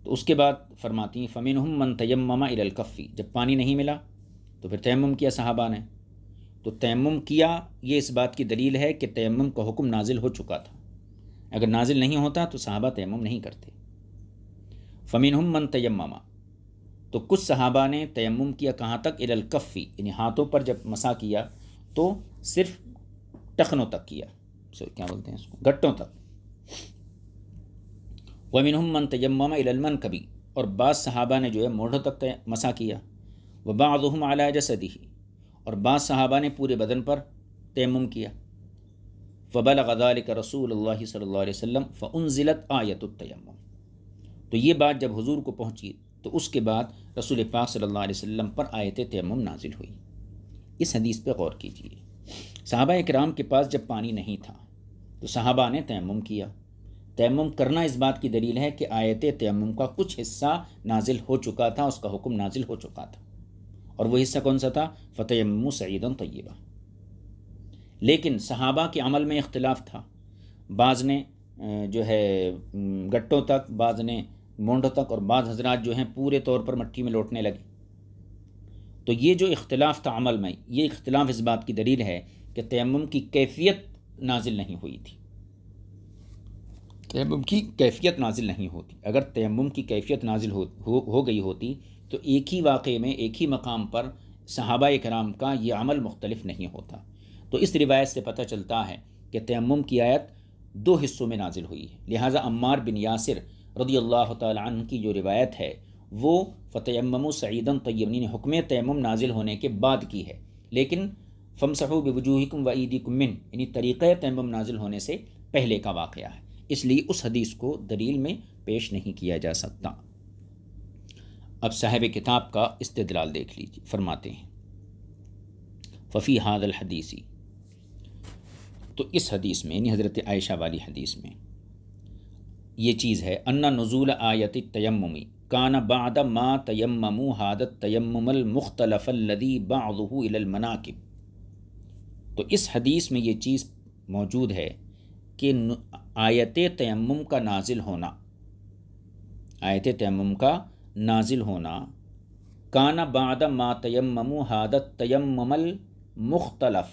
تو اس کے بعد فرماتی ہیں فمنهم من تیمم الى الکف، جب پانی نہیں ملا تو پھر تیمم کیا صحابہ نے، تو تیمم کیا، یہ اس بات کی دلیل ہے کہ تیمم کا حکم نازل ہو چکا تھا، اگر نازل نہیں ہوتا تو صحابہ تیمم نہیں کرتے۔ فمنهم من تیمم، تو کچھ صحابہ نے تیمم کیا کہاں تک، الی الکف، یعنی ہاتھوں پر جب مسا کیا تو صرف ٹخنوں تک کیا، کیا بولتے ہیں اس کو، گھٹوں تک۔ ومنهم من تیمم الی المنکب، اور بعض صحابہ نے جو ہے موڑھوں تک مسا کیا۔ وبعضهم علی جسدہ، اور بعض صحابہ نے پورے بدن پر تیمم کیا۔ فبلغ ذلك رسول اللہ صلی اللہ علیہ وسلم فانزلت آیت التیمم، تو یہ بات جب حضور کو پہنچی تو اس کے بعد رسول پاک صلی اللہ علیہ وسلم پر آیت تیمم نازل ہوئی۔ اس حدیث پہ غور کیجیے، صحابہ اکرام کے پاس جب پانی نہیں تھا تو صحابہ نے تیمم کیا۔ تیمم کرنا اس بات کی دلیل ہے کہ آیت تیمم کا کچھ حصہ نازل ہو چکا تھا، اس کا حکم نازل ہو چکا تھا، اور وہ حصہ کون سا تھا، فتیمموا صعیدا طیبا۔ لیکن صحابہ کے عمل میں اختلاف تھا، بعض نے جو ہے گٹوں تک، بعض نے مونڈوں تک، اور بعض حضرات جو ہیں پورے طور پر مٹی میں لوٹنے لگے۔ تو یہ جو اختلاف تھا عمل میں، یہ اختلاف اس بات کی دلیل ہے کہ تیمم کی کیفیت نازل نہیں ہوئی تھی، تیمم کی کیفیت نازل نہیں ہوتی۔ اگر تیمم کی کیفیت نازل ہو گئی ہوتی تو ایک ہی واقعے میں، ایک ہی مقام پر صحابہ کرام کا یہ عمل مختلف نہیں ہوتا۔ تو اس روایت سے پتہ چلتا ہے کہ تیمم کی آیت دو حصوں میں نازل ہوئی ہے، لہٰذا عمار بن یاسر رضی اللہ تعالی عنہ کی جو روایت ہے وہ فتیمموا صعیدا طیبا یعنی حکم تیمم نازل ہونے کے بعد کی ہے، لیکن فامسحوا بوجوہکم وایدیکم من یعنی طریقہ تیمم نازل ہونے سے پہلے کا واقعہ ہے، اس لیے اس حدیث کو دلیل میں پیش نہیں کیا جا سکتا۔ اب صاحب کتاب کا استدلال دیکھ لیجیے، فرماتے ہیں ففی ھذا الحدیث، تو اس حدیث میں یعنی حضرت عائشہ والی حدیث میں یہ چیز ہے، ان نزول آیت التیمم کان بعد ما تیمموا ھذا التیمم المختلف الذی بعضه الی المناکب، تو اس حدیث میں یہ چیز موجود ہے کہ آیت تیمم کا نازل ہونا، آیت تیمم کا نازل ہونا کان بعد ما تیمموا ھذا التیمم المختلف،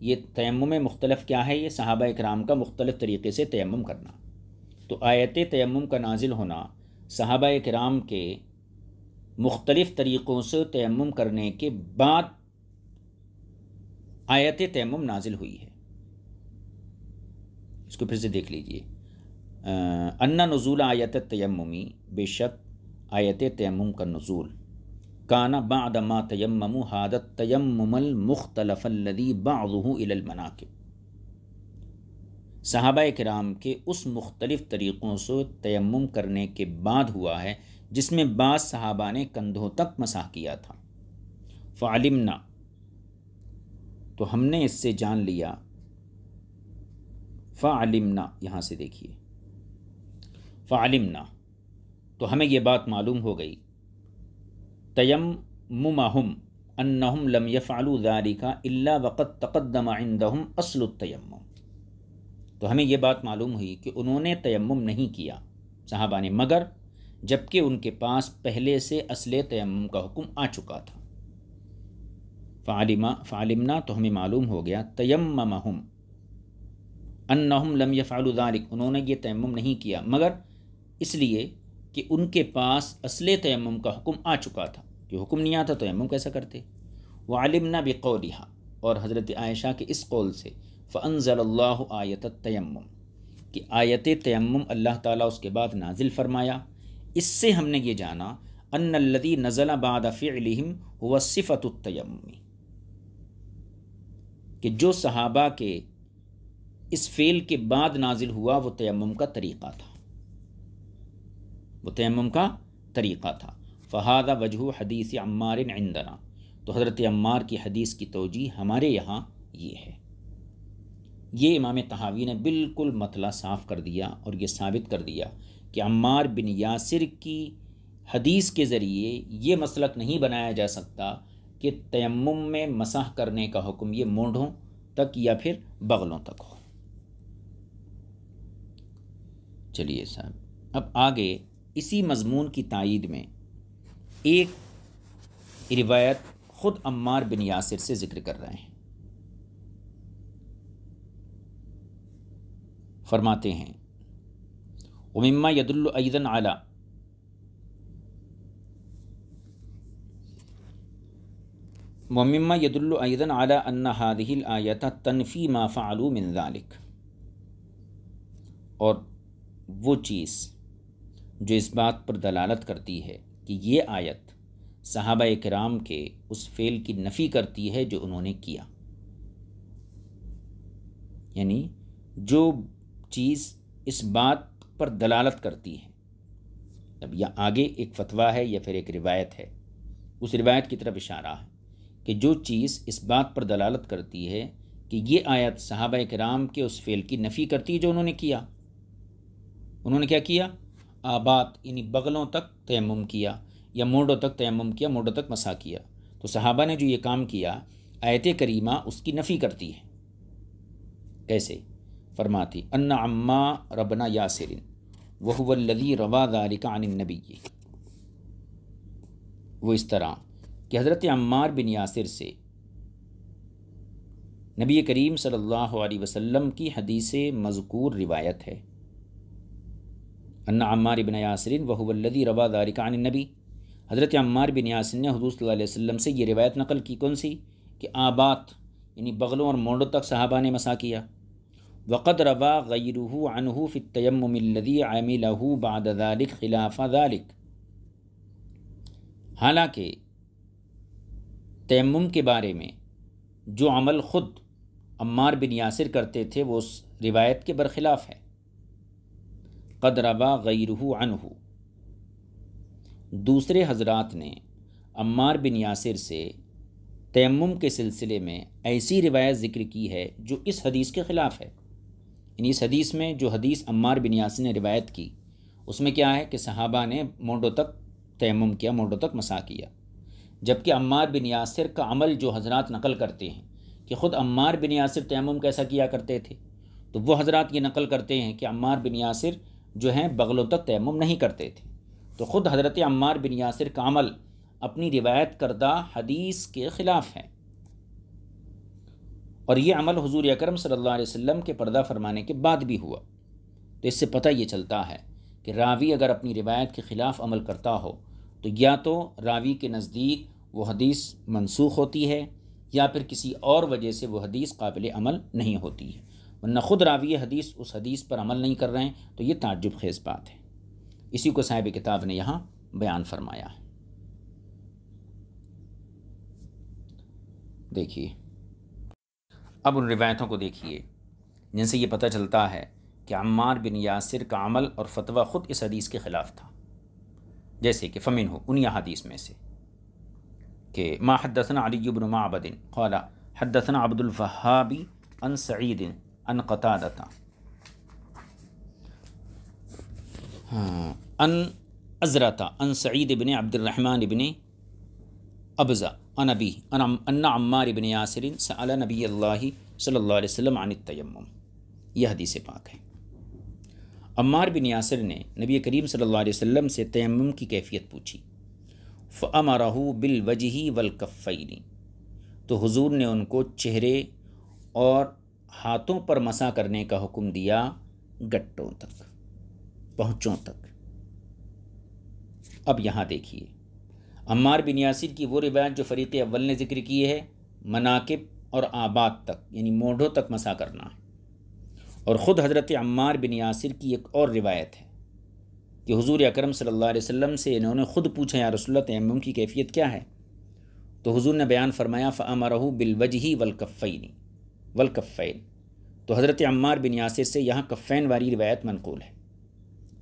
یہ تیمم مختلف کیا ہے؟ یہ صحابہ اکرام کا مختلف طریقے سے تیمم کرنا، تو آیت تیمم کا نازل ہونا صحابہ اکرام کے مختلف طریقوں سے تیمم کرنے کے بعد آیت تیمم نازل ہوئی ہے۔ اس کو پھر سے دیکھ لیجئے، ان نزول آیت التیممی، بے شک آیت تیمم کا نزول، کان بعد ما تیمموا ھذا التیمم المختلف الذی بعضه الی المناکب، صحابہ کرام کے اس مختلف طریقوں سے تیمم کرنے کے بعد ہوا ہے جس میں بعض صحابہ نے کندھوں تک مسح کیا تھا۔ فعلمنا، تو ہم نے اس سے جان لیا، فعلمنا یہاں سے دیکھیے، فعلمنا تو ہمیں یہ بات معلوم ہو گئی، تیممہم انہم لم یفعلوا ذلک الا وقد تقدم عندہم اصل التیمم، تو ہمیں یہ بات معلوم ہوئی کہ انہوں نے تیمم نہیں کیا صحابہ نے، مگر جبکہ ان کے پاس پہلے سے اصل تیمم کا حکم آ چکا تھا۔ فعلمنا تو ہمیں معلوم ہو گیا، تیممہم انہم لم یفعلوا ذلک، انہوں نے یہ تیمم نہیں کیا مگر اس لیے کہ ان کے پاس اصل تیمم کا حکم آ چکا تھا، کہ حکم نہیں آتا تیمم کیسا کرتے۔ وعلمنا بقولہا، اور حضرت عائشہ کے اس قول سے، فانزل اللہ آیت التیمم، کہ آیت تیمم اللہ تعالیٰ اس کے بعد نازل فرمایا، اس سے ہم نے یہ جانا ان الذی نزل بعد فعلہم هو صفۃ التیمم، کہ جو صحابہ کے اس فعل کے بعد نازل ہوا وہ تیمم کا طریقہ تھا، وہ تیمم کا طریقہ تھا۔ فہذا وجہ حدیث عمار عندنا، تو حضرت عمار کی حدیث کی توجیہ ہمارے یہاں یہ ہے۔ یہ امام طحاوی نے بالکل مطلع صاف کر دیا اور یہ ثابت کر دیا کہ عمار بن یاسر کی حدیث کے ذریعے یہ مسلک نہیں بنایا جا سکتا کہ تیمم میں مسح کرنے کا حکم یہ مونڈھوں تک یا پھر بغلوں تک ہو۔ چلیے صاحب، اب آگے اسی مضمون کی تائید میں ایک روایت خود عمار بن یاسر سے ذکر کر رہے ہیں، فرماتے ہیں ومما يدل ايضا على ان هذه الآیت تنفی ما فعلوا من ذلك، اور وہ چیز جو اس بات پر دلالت کرتی ہے کہ یہ آیت صحابہ کرام کے اس فعل کی نفی کرتی ہے جو انہوں نے کیا، یعنی جو چیز اس بات پر دلالت کرتی ہے، اب یا آگے ایک فتویٰ ہے یا پھر ایک روایت ہے، اس روایت کی طرف اشارہ ہے کہ جو چیز اس بات پر دلالت کرتی ہے کہ یہ آیت صحابہ کرام کے اس فعل کی نفی کرتی ہے جو انہوں نے کیا۔ انہوں نے کیا کیا؟ آبات یعنی بغلوں تک تیمم کیا یا مونڈوں تک تیمم کیا، مونڈوں تک مسح کیا، تو صحابہ نے جو یہ کام کیا آیت کریمہ اس کی نفی کرتی ہے۔ کیسے؟ فرماتی ان عمار بن یاسر وہو الذی روا ذلک عن النبی، وہ اس طرح کہ حضرت عمار بن یاسر سے نبی کریم صلی اللہ علیہ وسلم کی حدیث مذکور روایت ہے، ان عمار بن یاسر وہو الذی روا ذلک عن النبی، حضرت عمار بن یاسر نے حضور صلی اللہ علیہ وسلم سے یہ روایت نقل کی، کون سی؟ کہ آبات یعنی بغلوں اور مونڈوں تک صحابہ نے مسح کیا۔ وقد روا غیرہ عنہ فی التیمم الذی عملہ بعد ذلک خلاف ذلک، حالانکہ تیمم کے بارے میں جو عمل خود عمار بن یاسر کرتے تھے وہ اس روایت کے برخلاف ہے۔ قد روا غیرہ عنہ، دوسرے حضرات نے عمار بن یاسر سے تیمم کے سلسلے میں ایسی روایت ذکر کی ہے جو اس حدیث کے خلاف ہے۔ یعنی اس حدیث میں جو حدیث عمار بن یاسر نے روایت کی اس میں کیا ہے کہ صحابہ نے مونڈوں تک تیمم کیا، مونڈوں تک مسح کیا، جبکہ عمار بن یاسر کا عمل جو حضرات نقل کرتے ہیں کہ خود عمار بن یاسر تیمم کیسا کیا کرتے تھے، تو وہ حضرات یہ نقل کرتے ہیں کہ عمار بن یاسر جو ہیں بغلوں تک تیمم نہیں کرتے تھے، تو خود حضرت عمار بن یاسر کا عمل اپنی روایت کردہ حدیث کے خلاف ہے، اور یہ عمل حضور اکرم صلی اللہ علیہ وسلم کے پردہ فرمانے کے بعد بھی ہوا۔ تو اس سے پتہ یہ چلتا ہے کہ راوی اگر اپنی روایت کے خلاف عمل کرتا ہو تو یا تو راوی کے نزدیک وہ حدیث منسوخ ہوتی ہے یا پھر کسی اور وجہ سے وہ حدیث قابل عمل نہیں ہوتی ہے، ورنہ خود راوی حدیث اس حدیث پر عمل نہیں کر رہے ہیں تو یہ تعجب خیز بات ہے۔ اسی کو صاحب کتاب نے یہاں بیان فرمایا ہے۔ دیکھیے اب ان روایتوں کو دیکھیے جن سے یہ پتہ چلتا ہے کہ عمار بن یاسر کا عمل اور فتویٰ خود اس حدیث کے خلاف تھا، جیسے کہ فمن ہو ان حدیث میں سے کہ ما حدثنا علی بن معبد قال حدثنا عبد الوهاب عن سعید عن قتادہ عن ازرۃ عن سعید بن عبد الرحمن بن ابزہ عن ابی ان عمار بن یاسر سأل نبی اللہ صلی اللہ علیہ وسلم عن التیمم، یہ حدیث پاک ہے۔ عمار بن یاسر نے نبی کریم صلی اللہ علیہ وسلم سے تیمم کی کیفیت پوچھی، فَأَمَرَهُ بِالْوَجْهِ وَالْكَفَّيْنِ، تو حضور نے ان کو چہرے اور ہاتھوں پر مسح کرنے کا حکم دیا، گٹوں تک، پہنچوں تک۔ اب یہاں دیکھیے عمار بن یاسر کی وہ روایت جو فریق اول نے ذکر کی ہے مناکب اور آباد تک یعنی مونڈھوں تک مسح کرنا ہے، اور خود حضرت عمار بن یاسر کی ایک اور روایت ہے کہ حضور اکرم صلی اللہ علیہ وسلم سے انہوں نے خود پوچھا یا رسول اللہ تیمم کی کیفیت کیا ہے، تو حضور نے بیان فرمایا فَأَمَرَهُ بِالْوَجْهِ وَالْكَفَّيْنِ، تو حضرت عمار بن یاسر سے یہاں کفین والی روایت منقول ہے۔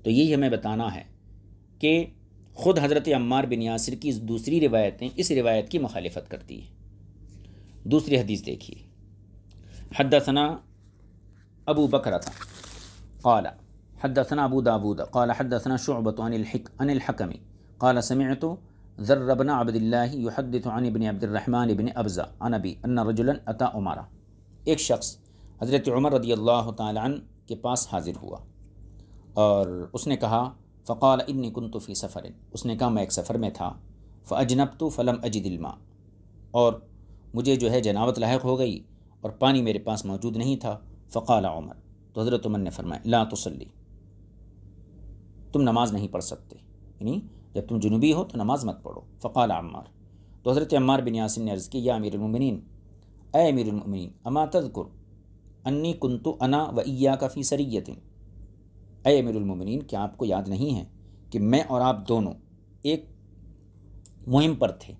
تو یہی ہمیں بتانا ہے کہ خود حضرت عمار بن یاسر کی دوسری روایتیں اس روایت کی مخالفت کرتی ہیں۔ دوسری حدیث دیکھیے، حدثنا ابو بکرۃ قال حدثنا ابو داود قال حدثنا شعبۃ عن الحکم قال سمعت ذر بن عبد اللہ يحدث عن ابن عبد الرحمن بن ابزہ عن ابی ان رجلا اتى عمر، ایک شخص حضرت عمر رضی اللہ تعالی عنہ کے پاس حاضر ہوا اور اس نے کہا فقال انی کنت فی سفر، اس نے کہا میں ایک سفر میں تھا، فاجنبت فلم اجد الماء، اور مجھے جو ہے جنابت لاحق ہو گئی اور پانی میرے پاس موجود نہیں تھا، فقال عمر، تو حضرت عمر نے فرمایا لا تصلی، تم نماز نہیں پڑھ سکتے، یعنی جب تم جنوبی ہو تو نماز مت پڑھو۔ فقال عمار، تو حضرت عمار بن یاسر نے عرض کی یا امیر المؤمنین، اے امیر المؤمنین، اما تذکر انی کنت انا و ایاک فی سریۃ، اے امیر المؤمنین کیا آپ کو یاد نہیں ہے کہ میں اور آپ دونوں ایک مہم پر تھے،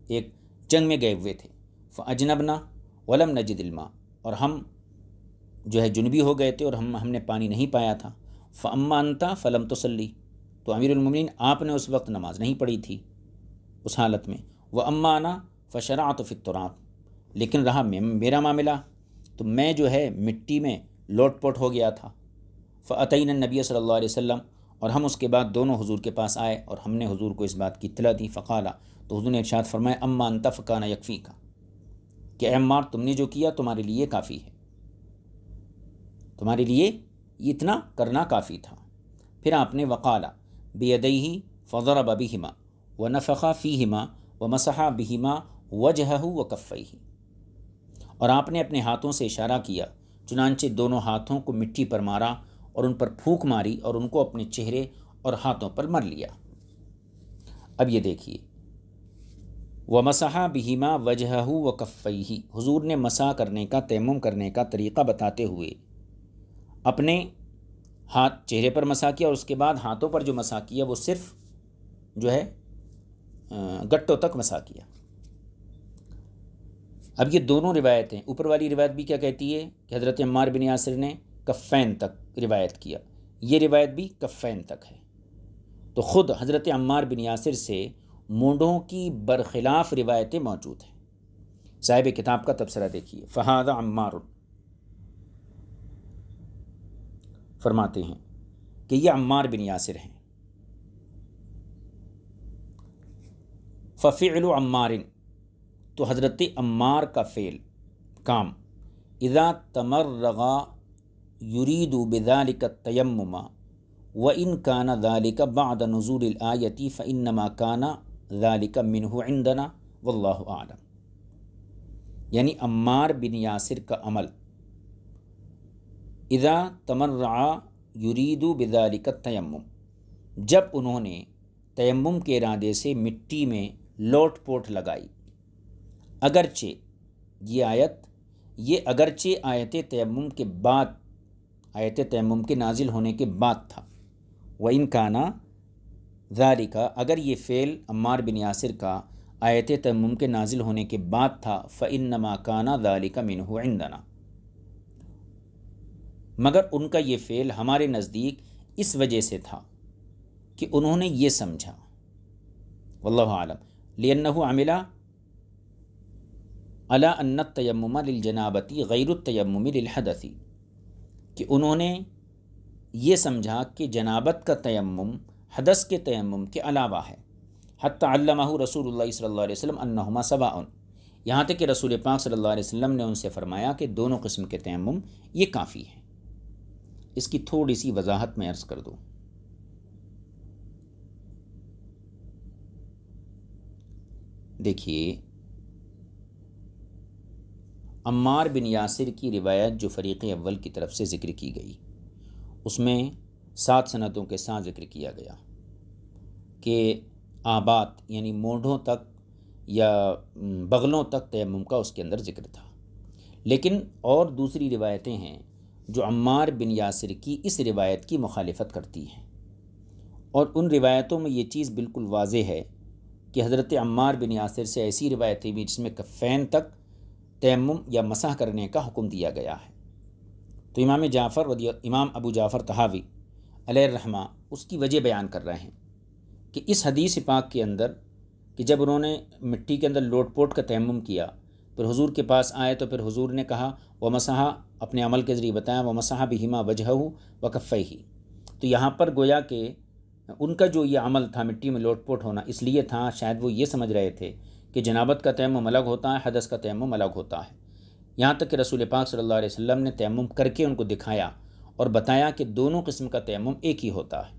ایک جنگ میں گئے ہوئے تھے، فاجنبنا ولم نجد الماء، اور ہم جو ہے جنبی ہو گئے تھے اور ہم نے پانی نہیں پایا تھا، فاما انت فلم تصلی، تو امیر المؤمنین آپ نے اس وقت نماز نہیں پڑھی تھی اس حالت میں، واما انا فشرعت فی التراب، لیکن رہا میرا معاملہ تو میں جو ہے مٹی میں لوٹ پوٹ ہو گیا تھا، فاتینا النبی صلی اللہ علیہ وسلم، اور ہم اس کے بعد دونوں حضور کے پاس آئے اور ہم نے حضور کو اس بات کی اطلاع دی، فقالا، تو حضور نے ارشاد فرمایا اما انت فکان یکفیک، کہ اے عمار تم نے جو کیا تمہارے لیے کافی ہے، تمہارے لیے اتنا کرنا کافی تھا۔ پھر آپ نے وقالا بیدیہ فضرب بہما ونفخ فیہما ومسح بہما وجہہ وکفیہ، اور آپ نے اپنے ہاتھوں سے اشارہ کیا، چنانچہ دونوں ہاتھوں کو مٹی پر مارا اور ان پر پھونک ماری اور ان کو اپنے چہرے اور ہاتھوں پر مر لیا۔ اب یہ دیکھیے ومسح بہما وجہہ و کفیہ، حضور نے مسح کرنے کا، تیمم کرنے کا طریقہ بتاتے ہوئے اپنے ہاتھ چہرے پر مسح کیا، اور اس کے بعد ہاتھوں پر جو مسح کیا وہ صرف جو ہے گٹوں تک مسح کیا۔ اب یہ دونوں روایتیں، اوپر والی روایت بھی کیا کہتی ہے کہ حضرت عمار بن یاسر نے کفین تک روایت کیا، یہ روایت بھی کفین تک ہے۔ تو خود حضرت عمار بن یاسر سے مونڈوں کی برخلاف روایتیں موجود ہیں۔ صاحب کتاب کا تبصرہ دیکھیے، فہذا عمار فرماتے ہیں کہ یہ عمار بن یاسر ہیں۔ ففعل عمار، تو حضرت عمار کا فعل کام، اذا تمرغ یرید بذلک التیمم وان کان ذلک بعد نزول الآیۃ فانما کان ذلک منہ عندنا واللہ اعلم۔ یعنی عمار بن یاسر کا عمل اذا تمرع یرید بذلک التیمم، جب انہوں نے تیمم کے ارادے سے مٹی میں لوٹ پوٹ لگائی، یہ اگرچہ آیت تیمم کے بعد، آیت تیمم کے نازل ہونے کے بعد تھا۔ وَإِن كَانَ ذَلِكَ، اگر یہ فعل عمار بن یاسر کا آیت تیمم کے نازل ہونے کے بعد تھا، فَإِنَّمَا كَانَ ذَلِكَ مِنْهُ عِنْدَنَا، مگر ان کا یہ فعل ہمارے نزدیک اس وجہ سے تھا کہ انہوں نے یہ سمجھا، واللہ عالم، لِأَنَّهُ عَمِلَ عَلَىٰ أَنَّ التَّيَمُّمَ لِلْجَنَابَةِ غَيْرُ التَّيَمُّمِ لِلْحَدَثِ، کہ انہوں نے یہ سمجھا کہ جنابت کا تیمم حدث کے تیمم کے علاوہ ہے۔ حتی علمہ رسول اللہ صلی اللہ علیہ وسلم انہما سواء، یہاں تک کہ رسول پاک صلی اللہ علیہ وسلم نے ان سے فرمایا کہ دونوں قسم کے تیمم یہ کافی ہیں۔ اس کی تھوڑی سی وضاحت میں عرض کر دوں۔ دیکھیے، عمار بن یاسر کی روایت جو فریق اول کی طرف سے ذکر کی گئی، اس میں 7 سندوں کے ساتھ ذکر کیا گیا کہ آبات یعنی مونڈھوں تک یا بغلوں تک تیمم کا اس کے اندر ذکر تھا۔ لیکن اور دوسری روایتیں ہیں جو عمار بن یاسر کی اس روایت کی مخالفت کرتی ہیں، اور ان روایتوں میں یہ چیز بالکل واضح ہے کہ حضرت عمار بن یاسر سے ایسی روایتیں بھی جس میں کفین تک تیمم یا مسح کرنے کا حکم دیا گیا ہے۔ تو امام ابو جعفر طحاوی علیہ الرحمہ اس کی وجہ بیان کر رہے ہیں کہ اس حدیث پاک کے اندر کہ جب انہوں نے مٹی کے اندر لوٹ پوٹ کا تیمم کیا، پھر حضور کے پاس آئے تو پھر حضور نے کہا ومسح، اپنے عمل کے ذریعے بتایا ومسح بہما وجہہ وکفیہ، تو یہاں پر گویا کہ ان کا جو یہ عمل تھا مٹی میں لوٹ پوٹ ہونا اس لیے تھا، شاید وہ یہ سمجھ رہے تھے کہ جنابت کا تیمم الگ ہوتا ہے، حدث کا تیمم الگ ہوتا ہے۔ یہاں تک کہ رسول پاک صلی اللہ علیہ وسلم نے تیمم کر کے ان کو دکھایا اور بتایا کہ دونوں قسم کا تیمم ایک ہی ہوتا ہے۔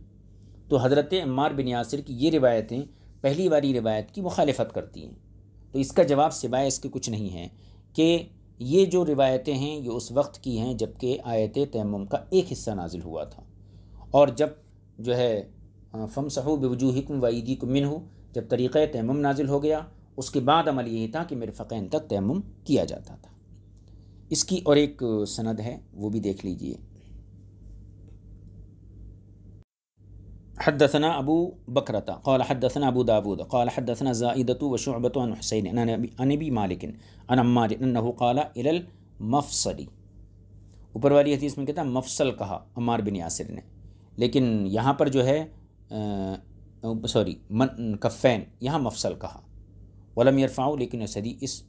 تو حضرت عمار بن یاسر کی یہ روایتیں پہلی والی روایت کی مخالفت کرتی ہیں۔ تو اس کا جواب سوائے اس کے کچھ نہیں ہے کہ یہ جو روایتیں ہیں یہ اس وقت کی ہیں جب کہ آیت تیمم کا ایک حصہ نازل ہوا تھا، اور جب جو ہے فَامْسَحُوا بِوُجُوهِكُمْ وَأَيْدِيكُمْ مِنْهُ، جب طریقہ تیمم نازل ہو گیا، اس کے بعد عمل یہی تھا کہ مرفقین تک تیمم کیا جاتا تھا۔ اس کی اور ایک سند ہے، وہ بھی دیکھ لیجئے۔ حدثنا ابو بکرۃ قال حدثنا ابو داود قال حدثنا زائدۃ وشعبۃ عن حسین عن ابی مالک عن عمار انه قال الى المفصل، اوپر والی حدیث میں کہتا ہے مفصل کہا عمار بن یاسر نے، لیکن یہاں پر جو ہے کفین، یہاں مفصل کہا، ولم يرفعوا، لیکن اس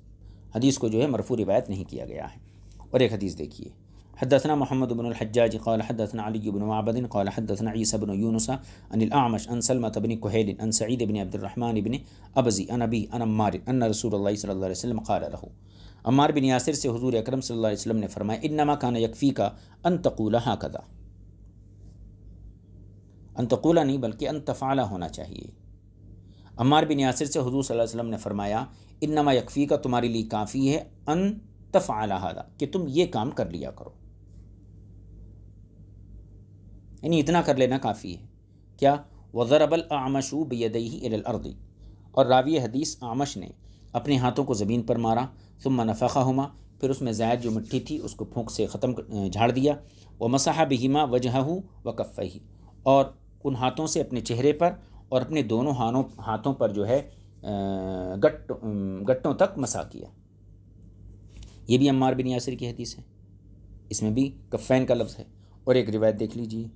حدیث کو جو ہے مرفوع روایت نہیں کیا گیا ہے۔ اور ایک حدیث دیکھیے، حدثنا محمد بن الحجاج قال حدثنا علی بن معبد قال حدثنا عیسی بن یونس عن الاعمش عن سلمة بن كهيل عن سعید بن عبد الرحمن بن ابزی عن ابی عن عمار ان رسول اللہ صلی اللہ علیہ وسلم قال له، عمار بن یاسر سے حضور اکرم صلی اللہ علیہ وسلم نے فرمایا انما كان يكفيك ان تقول هكذا، ان تقول نہیں بلکہ ان تفعل ہونا چاہیے۔ عمار بن یاسر سے حضور صلی اللہ علیہ وسلم نے فرمایا انما یکفیکا، تمہارے لیے کافی ہے، ان تفعل ھذا، کہ تم یہ کام کر لیا کرو، یعنی اتنا کر لینا کافی ہے۔ کیا؟ وضرب الاعمش بیدیہ الی الارض، اور راوی حدیث اعمش نے اپنے ہاتھوں کو زمین پر مارا، ثم نفخہما، پھر اس میں زائد جو مٹی تھی اس کو پھونک سے جھاڑ دیا، ومسح بہما وجہہ وکفیہ، اور ان ہاتھوں سے اپنے چہرے پر اور اپنے دونوں ہاتھوں پر جو ہے گٹوں تک مسح کیا۔ یہ بھی عمار بن یاسر کی حدیث ہے، اس میں بھی کفین کا لفظ ہے۔ اور ایک روایت دیکھ لیجیے،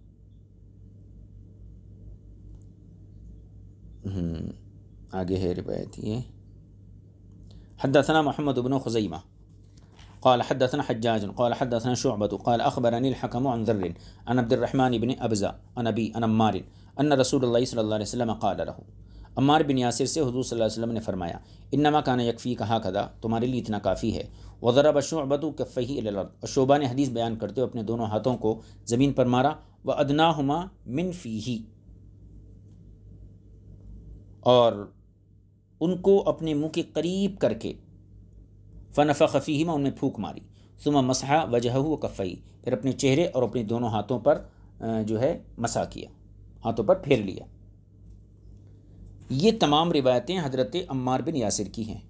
آگے ہے روایت یہ، حدثنا محمد بن خزیمہ قال حدثنا حجاج قال حدثنا شعبة قال اخبرني الحكم عن ذر عن عبد الرحمن بن ابزة عن ابي عن عمار ان رسول الله صلی اللہ علیہ وسلم قال له، عمار بن یاسر سے حضور صلی اللہ علیہ وسلم نے فرمایا، انما كان يكفيك هكذا، تمہارے لیے اتنا کافی ہے، وضرب شعبة كفيه الى الارض، اور شعبہ نے حدیث بیان کرتے ہوئے اپنے دونوں ہاتھوں کو زمین پر مارا، وادناهما من فيه، اور ان کو اپنے منہ کے قریب کر کے، فنفخ فیہما، ان میں پھونک ماری، ثم مسح وجہہ وکفیہ، پھر اپنے چہرے اور اپنے دونوں ہاتھوں پر جو ہے مسح کیا، ہاتھوں پر پھیر لیا۔ یہ تمام روایتیں حضرت عمار بن یاسر کی ہیں۔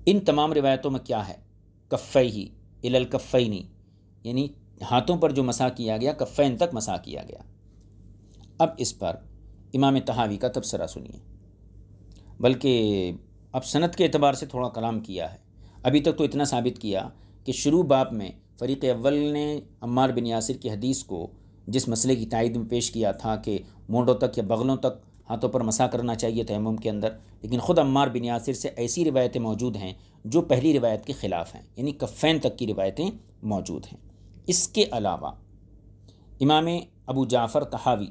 ان تمام روایتوں میں کیا ہے؟ کفیہ الی الکفین، یعنی ہاتھوں پر جو مسح کیا گیا کفین تک مسح کیا گیا۔ اب اس پر امام طحاوی کا تبصرہ سنیے، بلکہ اب سند کے اعتبار سے تھوڑا کلام کیا ہے۔ ابھی تک تو اتنا ثابت کیا کہ شروع باب میں فریق اول نے عمار بن یاسر کی حدیث کو جس مسئلے کی تائید میں پیش کیا تھا کہ مونڈوں تک یا بغلوں تک ہاتھوں پر مسح کرنا چاہیے تیمم کے اندر، لیکن خود عمار بن یاسر سے ایسی روایتیں موجود ہیں جو پہلی روایت کے خلاف ہیں، یعنی کفین تک کی روایتیں موجود ہیں۔ اس کے علاوہ امام ابو جعفر طحاوی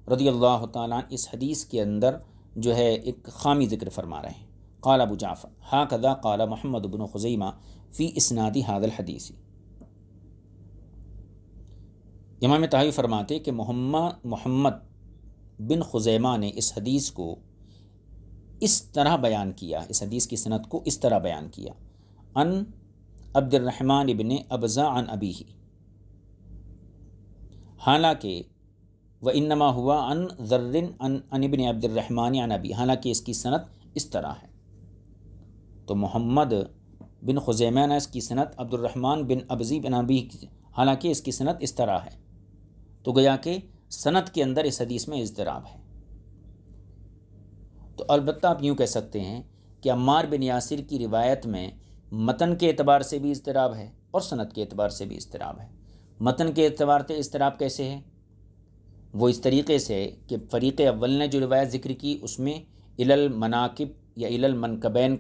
رضی اللہ تعالیٰ عنہ اس حدیث کے اندر جو ہے ایک خامی ذکر فرما رہے ہیں۔ قال ابو جعفر ہاکذا قال محمد بن خزیمہ فی اسناد ھذا الحدیث، امام طحاوی فرماتے کہ محمد بن خزیمہ نے اس حدیث کو اس طرح بیان کیا، اس حدیث کی سند کو اس طرح بیان کیا، ان عبد الرحمن بن ابزہ عن ابیہ، حالانکہ وانما ہوا عن ذر عن ابن عبد الرحمن عن ابی، حالانکہ اس کی سند اس طرح ہے۔ تو محمد بن خزیمہ نے اس کی سند عبد الرحمن بن ابزی بن ابی، حالانکہ اس کی سند اس طرح ہے، تو گویا کہ سند کے اندر اس حدیث میں اضطراب ہے۔ تو البتہ آپ یوں کہہ سکتے ہیں کہ عمار بن یاسر کی روایت میں متن کے اعتبار سے بھی اضطراب ہے اور سند کے اعتبار سے بھی اضطراب ہے۔ متن کے اعتبار سے اضطراب کیسے ہے؟ وہ اس طریقے سے کہ فریق اول نے جو روایت ذکر کی اس میں الی المناکب یا الی المنکبین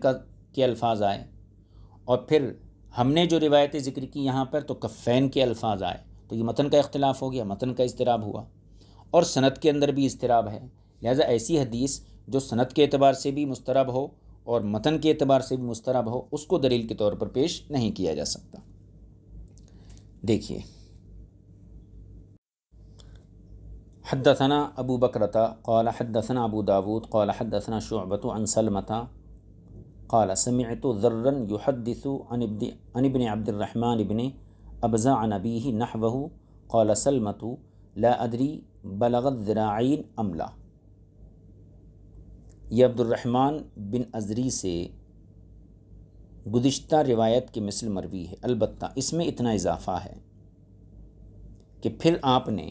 کے الفاظ آئے، اور پھر ہم نے جو روایتیں ذکر کی یہاں پر تو کفین کے الفاظ آئے، تو یہ متن کا اختلاف ہو گیا، متن کا اضطراب ہوا، اور سند کے اندر بھی اضطراب ہے۔ لہذا ایسی حدیث جو سند کے اعتبار سے بھی مضطرب ہو اور متن کے اعتبار سے بھی مضطرب ہو، اس کو دلیل کے طور پر پیش نہیں کیا جا سکتا۔ دیکھیے، حدثنا ابو بکرۃ قال حدثنا ابو داود قال حدثنا شعبۃ عن سلمۃ قال سمعت ذرا يحدث عن ابن عبد الرحمن بن ابزہ عن ابیہ نحوہ قال سلمۃ لا ادری بلغت ذراعین ام لا۔ یہ عبد الرحمن بن ازری سے گزشتہ روایت کے مثل مروی ہے، البتہ اس میں اتنا اضافہ ہے کہ پھر آپ نے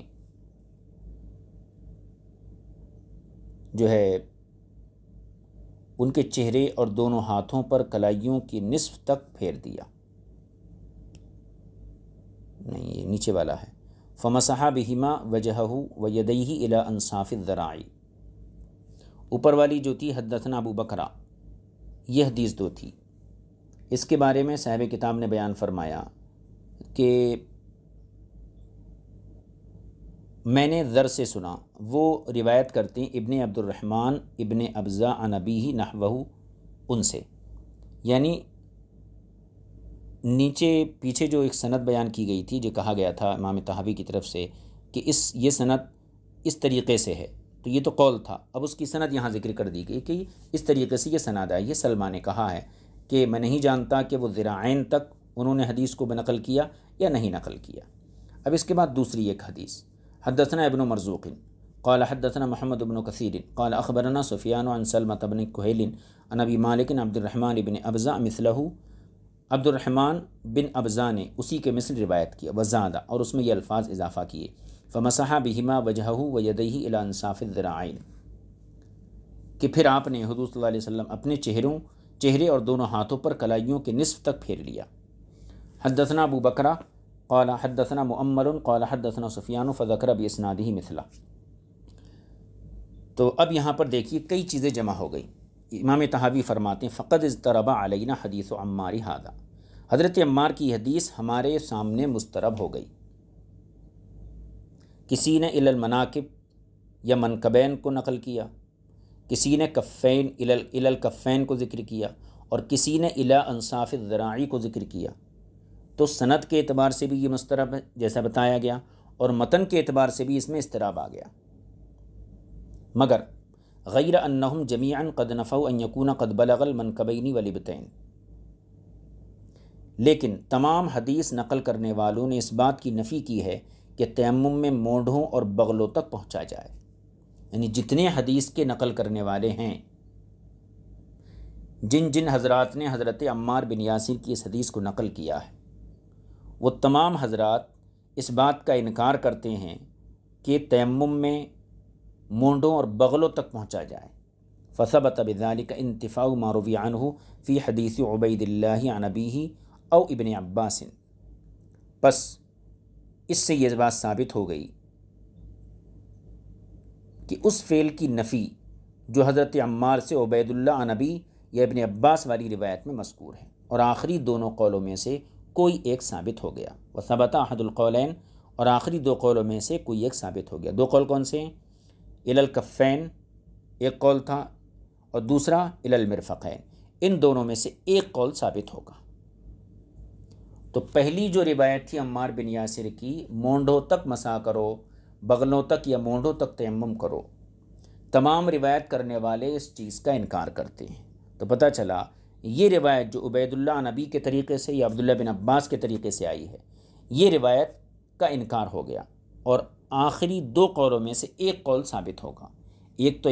جو ہے ان کے چہرے اور دونوں ہاتھوں پر کلائیوں کی نصف تک پھیر دیا، نہیں یہ نیچے والا ہے، فمسح بہما وجہہ ویدیہ الی انصاف الذراع، اوپر والی جو تھی حدثنا ابو بکرہ، یہ حدیث دو تھی۔ اس کے بارے میں صاحب کتاب نے بیان فرمایا کہ میں نے ذر سے سنا، وہ روایت کرتے ہیں ابن عبد الرحمن ابن ابزہ عن ابیہ نحوہ، ان سے، یعنی نیچے پیچھے جو ایک سند بیان کی گئی تھی، جو کہا گیا تھا امام طحاوی کی طرف سے کہ یہ سند اس طریقے سے ہے، تو یہ تو قول تھا، اب اس کی سند یہاں ذکر کر دی گئی کہ اس طریقے سے یہ سند ہے۔ یہ سلمہ نے کہا ہے کہ میں نہیں جانتا کہ وہ ذراعین تک انہوں نے حدیث کو بنقل کیا یا نہیں نقل کیا۔ اب اس کے بعد دوسری ایک حدیث، حدثنا ابن مرزوق قال حدثنا محمد بن كثير قال أخبرنا سفيان عن سلمة بن كهيل عن أبي مالك عبد الرحمن بن أبزة مثله، عبد الرحمن بن ابزا نے اسی کے مثل روایت کیا، وزادہ، اور اس میں یہ الفاظ اضافہ کیے، فمسح بہما وجہہ ویدیہ الی انصاف الذراعین، کہ پھر آپ نے حضور صلی اللہ علیہ وسلم اپنے چہرے اور دونوں ہاتھوں پر کلائیوں کے نصف تک پھیر لیا۔ حدثنا ابو بکرہ قال حدثنا مؤمر قال حدثنا سفیان فذکر باسنادہ مثلہ۔ تو اب یہاں پر دیکھیے کئی چیزیں جمع ہو گئی۔ امام طحاوی فرماتے ہیں فقد اضطرب علینا حدیث عمار ھذا، حضرت عمار کی حدیث ہمارے سامنے مضطرب ہو گئی۔ کسی نے الی المناکب یا منکبین کو نقل کیا، کسی نے کفین الی الکفین کو ذکر کیا، اور کسی نے الی انصاف الذراعی کو ذکر کیا۔ تو سند کے اعتبار سے بھی یہ مضطرب ہے جیسا بتایا گیا، اور متن کے اعتبار سے بھی اس میں اضطراب آ گیا۔ مگر غیر انہم جمیعا قد نفوا ان یکون قد بلغ المنکبین والابطین، لیکن تمام حدیث نقل کرنے والوں نے اس بات کی نفی کی ہے کہ تیمم میں مونڈھوں اور بغلوں تک پہنچا جائے، یعنی جتنے حدیث کے نقل کرنے والے ہیں، جن حضرات نے حضرت عمار بن یاسر کی اس حدیث کو نقل کیا ہے، وہ تمام حضرات اس بات کا انکار کرتے ہیں کہ تیمم میں مونڈوں اور بغلوں تک پہنچا جائے۔ فثبت بذلك انتفاء ما روی عنہ فی حدیث عبید اللہ عن ابیہ او ابن عباس، پس اس سے یہ بات ثابت ہو گئی کہ اس فعل کی نفی جو حضرت عمار سے عبید اللہ عن ابی یا ابن عباس والی روایت میں مذکور ہے، اور آخری دونوں قولوں میں سے کوئی ایک ثابت ہو گیا۔ وثبت احد القولین، اور آخری دو قولوں میں سے کوئی ایک ثابت ہو گیا۔ دو قول کون سے ہیں؟ الی الکفین ایک قول تھا، اور دوسرا الی المرفقین، ان دونوں میں سے ایک قول ثابت ہوگا۔ تو پہلی جو روایت تھی عمار بن یاسر کی، مونڈوں تک مسح کرو، بغلوں تک یا مونڈوں تک تیمم کرو، تمام روایت کرنے والے اس چیز کا انکار کرتے ہیں۔ تو پتہ چلا یہ روایت جو عبید اللہ نبی کے طریقے سے یا عبداللہ بن عباس کے طریقے سے آئی ہے، یہ روایت کا انکار ہو گیا، اور آخری دو قولوں میں سے ایک قول ثابت ہوگا۔ ایک تو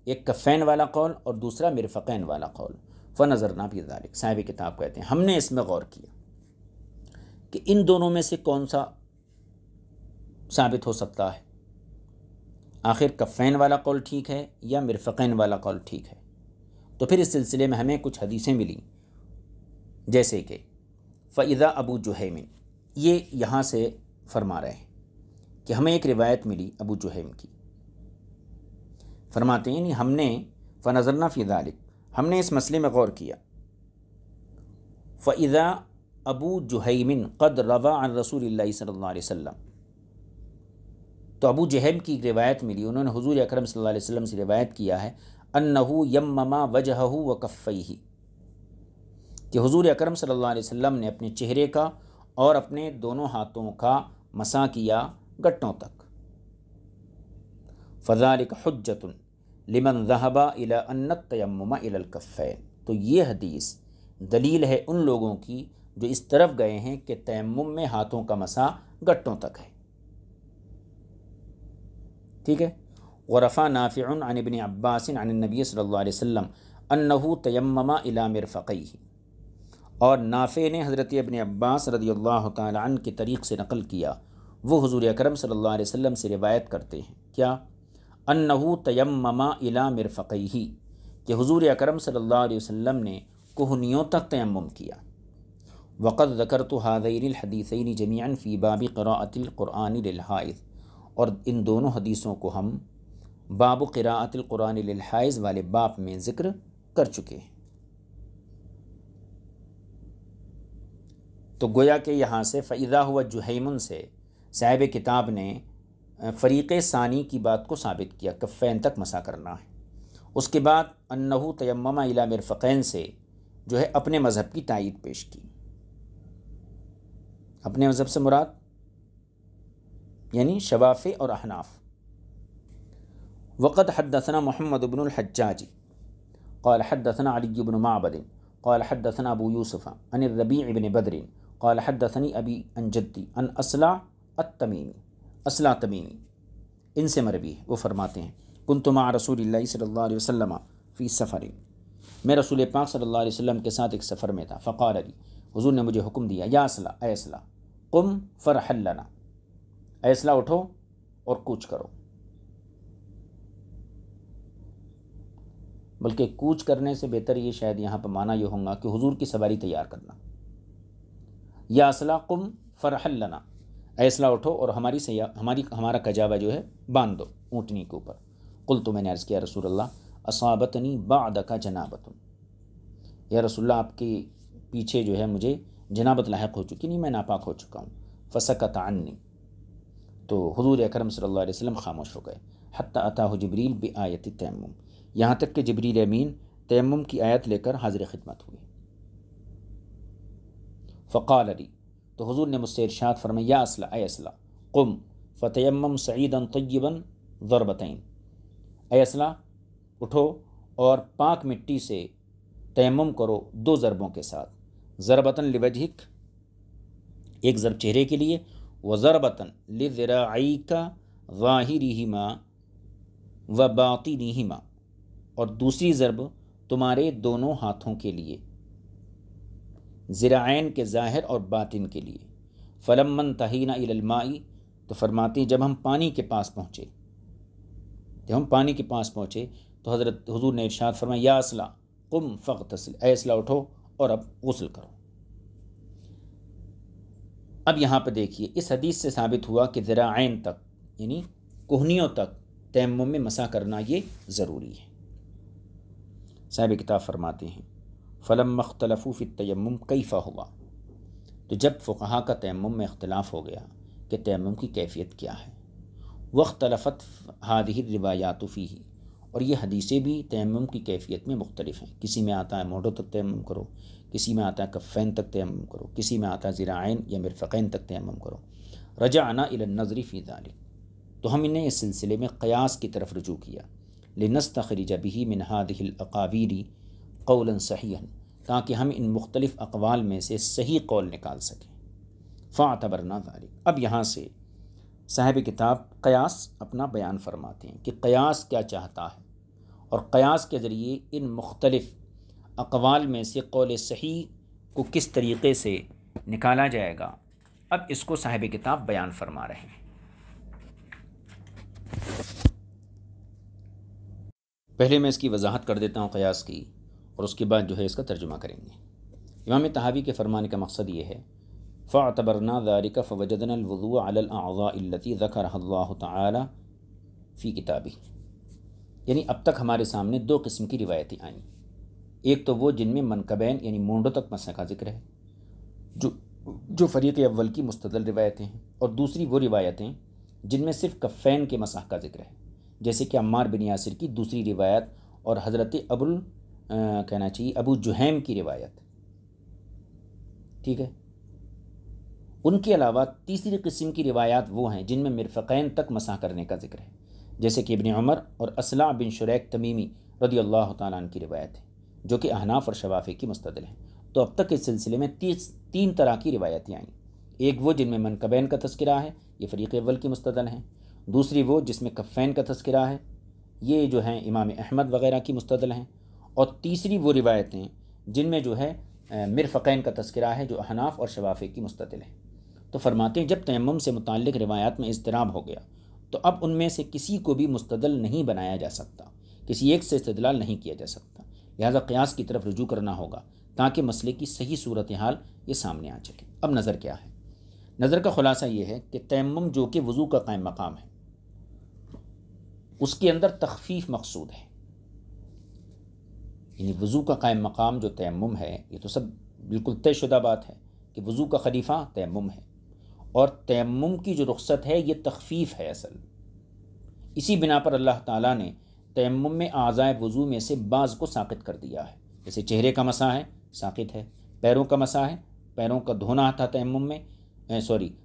ایک کفین والا قول، اور دوسرا مرفقین والا قول۔ فنظرنا فی ذلک، صاحب کتاب کہتے ہیں ہم نے اس میں غور کیا کہ ان دونوں میں سے کون سا ثابت ہو سکتا ہے، آخر کفین والا قول ٹھیک ہے یا مرفقین والا قول ٹھیک ہے۔ تو پھر اس سلسلے میں ہمیں کچھ حدیثیں ملیں، جیسے کہ فَإِذَا ابو جہیم، یہ یہاں سے فرما رہے ہیں کہ ہمیں ایک روایت ملی ابو جہیم کی، فرماتے ہیں ہم نے فنظرنا فی ذلک، ہم نے اس مسئلے میں غور کیا، فَإِذَا ابو جہیم قد روى عن رسول اللہ صلی اللہ علیہ وسلم، تو ابو جہیم کی روایت ملی، انہوں نے حضور اکرم صلی اللہ علیہ وسلم سے روایت کیا ہے انہ یمم وجہہ وکفیہ، کہ حضور اکرم صلی اللہ علیہ وسلم نے اپنے چہرے کا اور اپنے دونوں ہاتھوں کا مسح کیا گٹوں تک۔ فذلک حجۃ لمن ذہب الی ان التیمم الی الکفین، تو یہ حدیث دلیل ہے ان لوگوں کی جو اس طرف گئے ہیں کہ تیمم میں ہاتھوں کا مسح گٹوں تک ہے۔ ٹھیک ہے۔ ورفع نافع عن ابن عباس عن النبی صلی اللہ علیہ وسلم انہ تیمم الی مرفقیہ، اور نافع نے حضرت ابن عباس رضی اللہ تعالی عنہ کے طریق سے نقل کیا، وہ حضور اکرم صلی اللہ علیہ وسلم سے روایت کرتے ہیں کیا؟ انہ تیمم الی مرفقیہ، کہ حضور اکرم صلی اللہ علیہ وسلم نے کہنیوں تک تیمم کیا۔ وقد ذکرت هذین الحدیثین جمیعا فی باب قراءۃ القرآن للحائض، اور ان دونوں حدیثوں کو ہم باب قراءۃ القرآن للحائض والے باب میں ذکر کر چکے ہیں۔ تو گویا کہ یہاں سے فَإِذَا هُوَ جُحَيْمٌ سے صاحب کتاب نے فریق ثانی کی بات کو ثابت کیا، کفین تک مسح کرنا ہے۔ اس کے بعد انہو تیمم الی مرفقین سے جو ہے اپنے مذہب کی تائید پیش کی۔ اپنے مذہب سے مراد یعنی شوافع اور احناف۔ وقد حدثنا محمد بن الحجاج قال حدثنا علی بن معبد قال حدثنا ابو یوسف عن الربیع بن بدر قال حدثني ابی عن جدی عن اصلع التمیمی، اصلع تمیمی، ان سے مروی ہے، وہ فرماتے ہیں کنت مع رسول اللہ صلی اللہ علیہ وسلم فی سفر، میں رسول پاک صلی اللہ علیہ وسلم کے ساتھ ایک سفر میں تھا، فقال علی، حضور نے مجھے حکم دیا، یا اصلا، اے اصلا، قم فرحل لنا، اے اصلا اٹھو اور کوچ کرو، بلکہ کوچ کرنے سے بہتر یہ شاید یہاں پہ معنی یہ ہوگا کہ حضور کی سواری تیار کرنا، یا اصلا قم فرحل لنا، اے اصلا اٹھو اور ہمارا کجاوہ جو ہے باندھ دو اونٹنی کے اوپر۔ قلت، میں نے عرض کیا رسول اللہ اصابتنی بعدک جنابۃ، یا رسول اللہ آپ کے پیچھے جو ہے مجھے جنابت لاحق ہو چکی، نہیں میں ناپاک ہو چکا ہوں۔ فسکت عنی، تو حضور اکرم صلی اللہ علیہ وسلم خاموش ہو گئے۔ حتی اتاہ جبریل بآیت التیمم، یہاں تک کہ جبریل امین تیمم کی آیت لے کر حاضر خدمت ہوئے۔ فقال علی، تو حضور نے مجھ سے ارشاد فرمایا، یا اصلا، اے اصلا، قم فتیمم سعیدا طیبا ضربتین، اے اصلا اٹھو اور پاک مٹی سے تیمم کرو دو ضربوں کے ساتھ، ضربتن لوجہک، ایک ضرب چہرے کے لیے، وضربتن لذراعیک ظاہرہما وباطنہما، اور دوسری ضرب تمہارے دونوں ہاتھوں کے لیے، ذراعین کے ظاہر اور باطن کے لیے۔ فلما انتہینا الی الماء، تو فرماتی جب ہم پانی کے پاس پہنچے تو حضرت حضور نے ارشاد فرمایا، یا اصلا قم فاغتسل، اے اصلا اٹھو اور اب غسل کرو۔ اب یہاں پہ دیکھیے اس حدیث سے ثابت ہوا کہ ذراعین تک یعنی کوہنیوں تک تیمم میں مسح کرنا یہ ضروری ہے۔ صاحب کتاب فرماتے ہیں فلما اختلفوا فی التیمم کیف ہوا، تو جب فقہا کا تیمم میں اختلاف ہو گیا کہ تیمم کی کیفیت کیا ہے، واختلفت هذه الروایات فیہ، اور یہ حدیثیں بھی تیمم کی کیفیت میں مختلف ہیں، کسی میں آتا ہے مونڈوں تک تیمم کرو، کسی میں آتا ہے کفین تک تیمم کرو، کسی میں آتا ہے ذراعین یا مرفقین تک تیمم کرو۔ رجعنا الی النظر فی ذلک، تو ہم انہیں اس سلسلے میں قیاس کی طرف رجوع کیا، لنستخرج به من هذه الاقاویل قولا صحیحا، تاکہ ہم ان مختلف اقوال میں سے صحیح قول نکال سکیں۔ فاعتبرنا ذلک، اب یہاں سے صاحب کتاب قیاس اپنا بیان فرماتے ہیں کہ قیاس کیا چاہتا ہے، اور قیاس کے ذریعے ان مختلف اقوال میں سے قول صحیح کو کس طریقے سے نکالا جائے گا، اب اس کو صاحب کتاب بیان فرما رہے ہیں۔ پہلے میں اس کی وضاحت کر دیتا ہوں قیاس کی، اور اس کے بعد جو ہے اس کا ترجمہ کریں گے۔ امام طحاوی کے فرمانے کا مقصد یہ ہے، فاعتبرنا ذلك فوجدنا الوضوء على الاعضاء التي ذكرها الله تعالى في كتابه، یعنی اب تک ہمارے سامنے دو قسم کی روایتیں آئیں، ایک تو وہ جن میں منکبین یعنی مونڈوں تک مسح کا ذکر ہے، جو فریق اول کی مستدل روایتیں ہیں، اور دوسری وہ روایتیں جن میں صرف کفین کے مسح کا ذکر ہے، جیسے کہ عمار بن یاسر کی دوسری روایت اور حضرت ابو جہیم کی روایت، ٹھیک ہے۔ ان کے علاوہ تیسری قسم کی روایات وہ ہیں جن میں مرفقین تک مسح کرنے کا ذکر ہے، جیسے کہ ابن عمر اور اصلع بن شریک تمیمی رضی اللہ تعالیٰ عنہ کی روایت ہے، جو کہ احناف اور شوافی کی مستدل ہیں۔ تو اب تک اس سلسلے میں تین طرح کی روایتیں آئیں، ایک وہ جن میں منکبین کا تذکرہ ہے، یہ فریق اول کی مستدل ہیں، دوسری وہ جس میں کفین کا تذکرہ ہے، یہ جو ہیں امام احمد وغیرہ کی مستدل ہیں، اور تیسری وہ روایتیں جن میں جو ہے مرفقین کا تذکرہ ہے، جو احناف اور شوافی کی مستدل ہیں۔ تو فرماتے ہیں جب تیمم سے متعلق روایات میں اضطراب ہو گیا تو اب ان میں سے کسی کو بھی مستدل نہیں بنایا جا سکتا، کسی ایک سے استدلال نہیں کیا جا سکتا، لہذا قیاس کی طرف رجوع کرنا ہوگا تاکہ مسئلے کی صحیح صورتحال یہ سامنے آ سکے۔ اب نظر کیا ہے؟ نظر کا خلاصہ یہ ہے کہ تیمم جو کہ وضو کا قائم مقام ہے، اس کے اندر تخفیف مقصود ہے، یعنی وضو کا قائم مقام جو تیمم ہے، یہ تو سب بالکل طے شدہ بات ہے کہ وضو کا خلیفہ تیمم ہے، اور تیمم کی جو رخصت ہے یہ تخفیف ہے اصل۔ اسی بنا پر اللہ تعالیٰ نے تیمم میں اعضائے وضو میں سے بعض کو ساقط کر دیا ہے، جیسے چہرے کا مسح ہے ساقط ہے، پیروں کا مسح ہے، پیروں کا دھونا تھا تیمم میں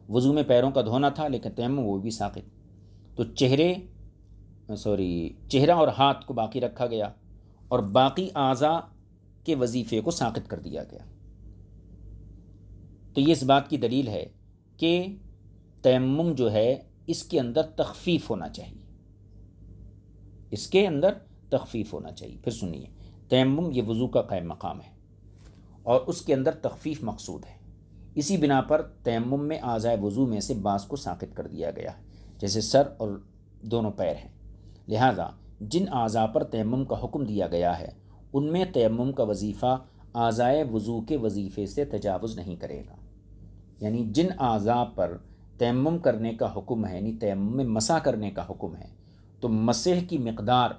وضو میں پیروں کا دھونا تھا، لیکن تیمم وہ بھی ساقط، تو چہرہ اور ہاتھ کو باقی رکھا گیا اور باقی اعضاء کے وظیفے کو ساقط کر دیا گیا۔ تو یہ اس بات کی دلیل ہے کہ تیمم جو ہے اس کے اندر تخفیف ہونا چاہیے، اس کے اندر تخفیف ہونا چاہیے۔ پھر سنیے، تیمم یہ وضو کا قائم مقام ہے اور اس کے اندر تخفیف مقصود ہے، اسی بنا پر تیمم میں اعضائے وضو میں سے بعض کو ساقط کر دیا گیا ہے، جیسے سر اور دونوں پیر ہیں۔ لہذا جن اعضاء پر تیمم کا حکم دیا گیا ہے ان میں تیمم کا وظیفہ اعضائے وضو کے وظیفے سے تجاوز نہیں کرے گا۔ یعنی جن اعضاء پر تیمم کرنے کا حکم ہے، یعنی تیمم میں مسح کرنے کا حکم ہے، تو مسح کی مقدار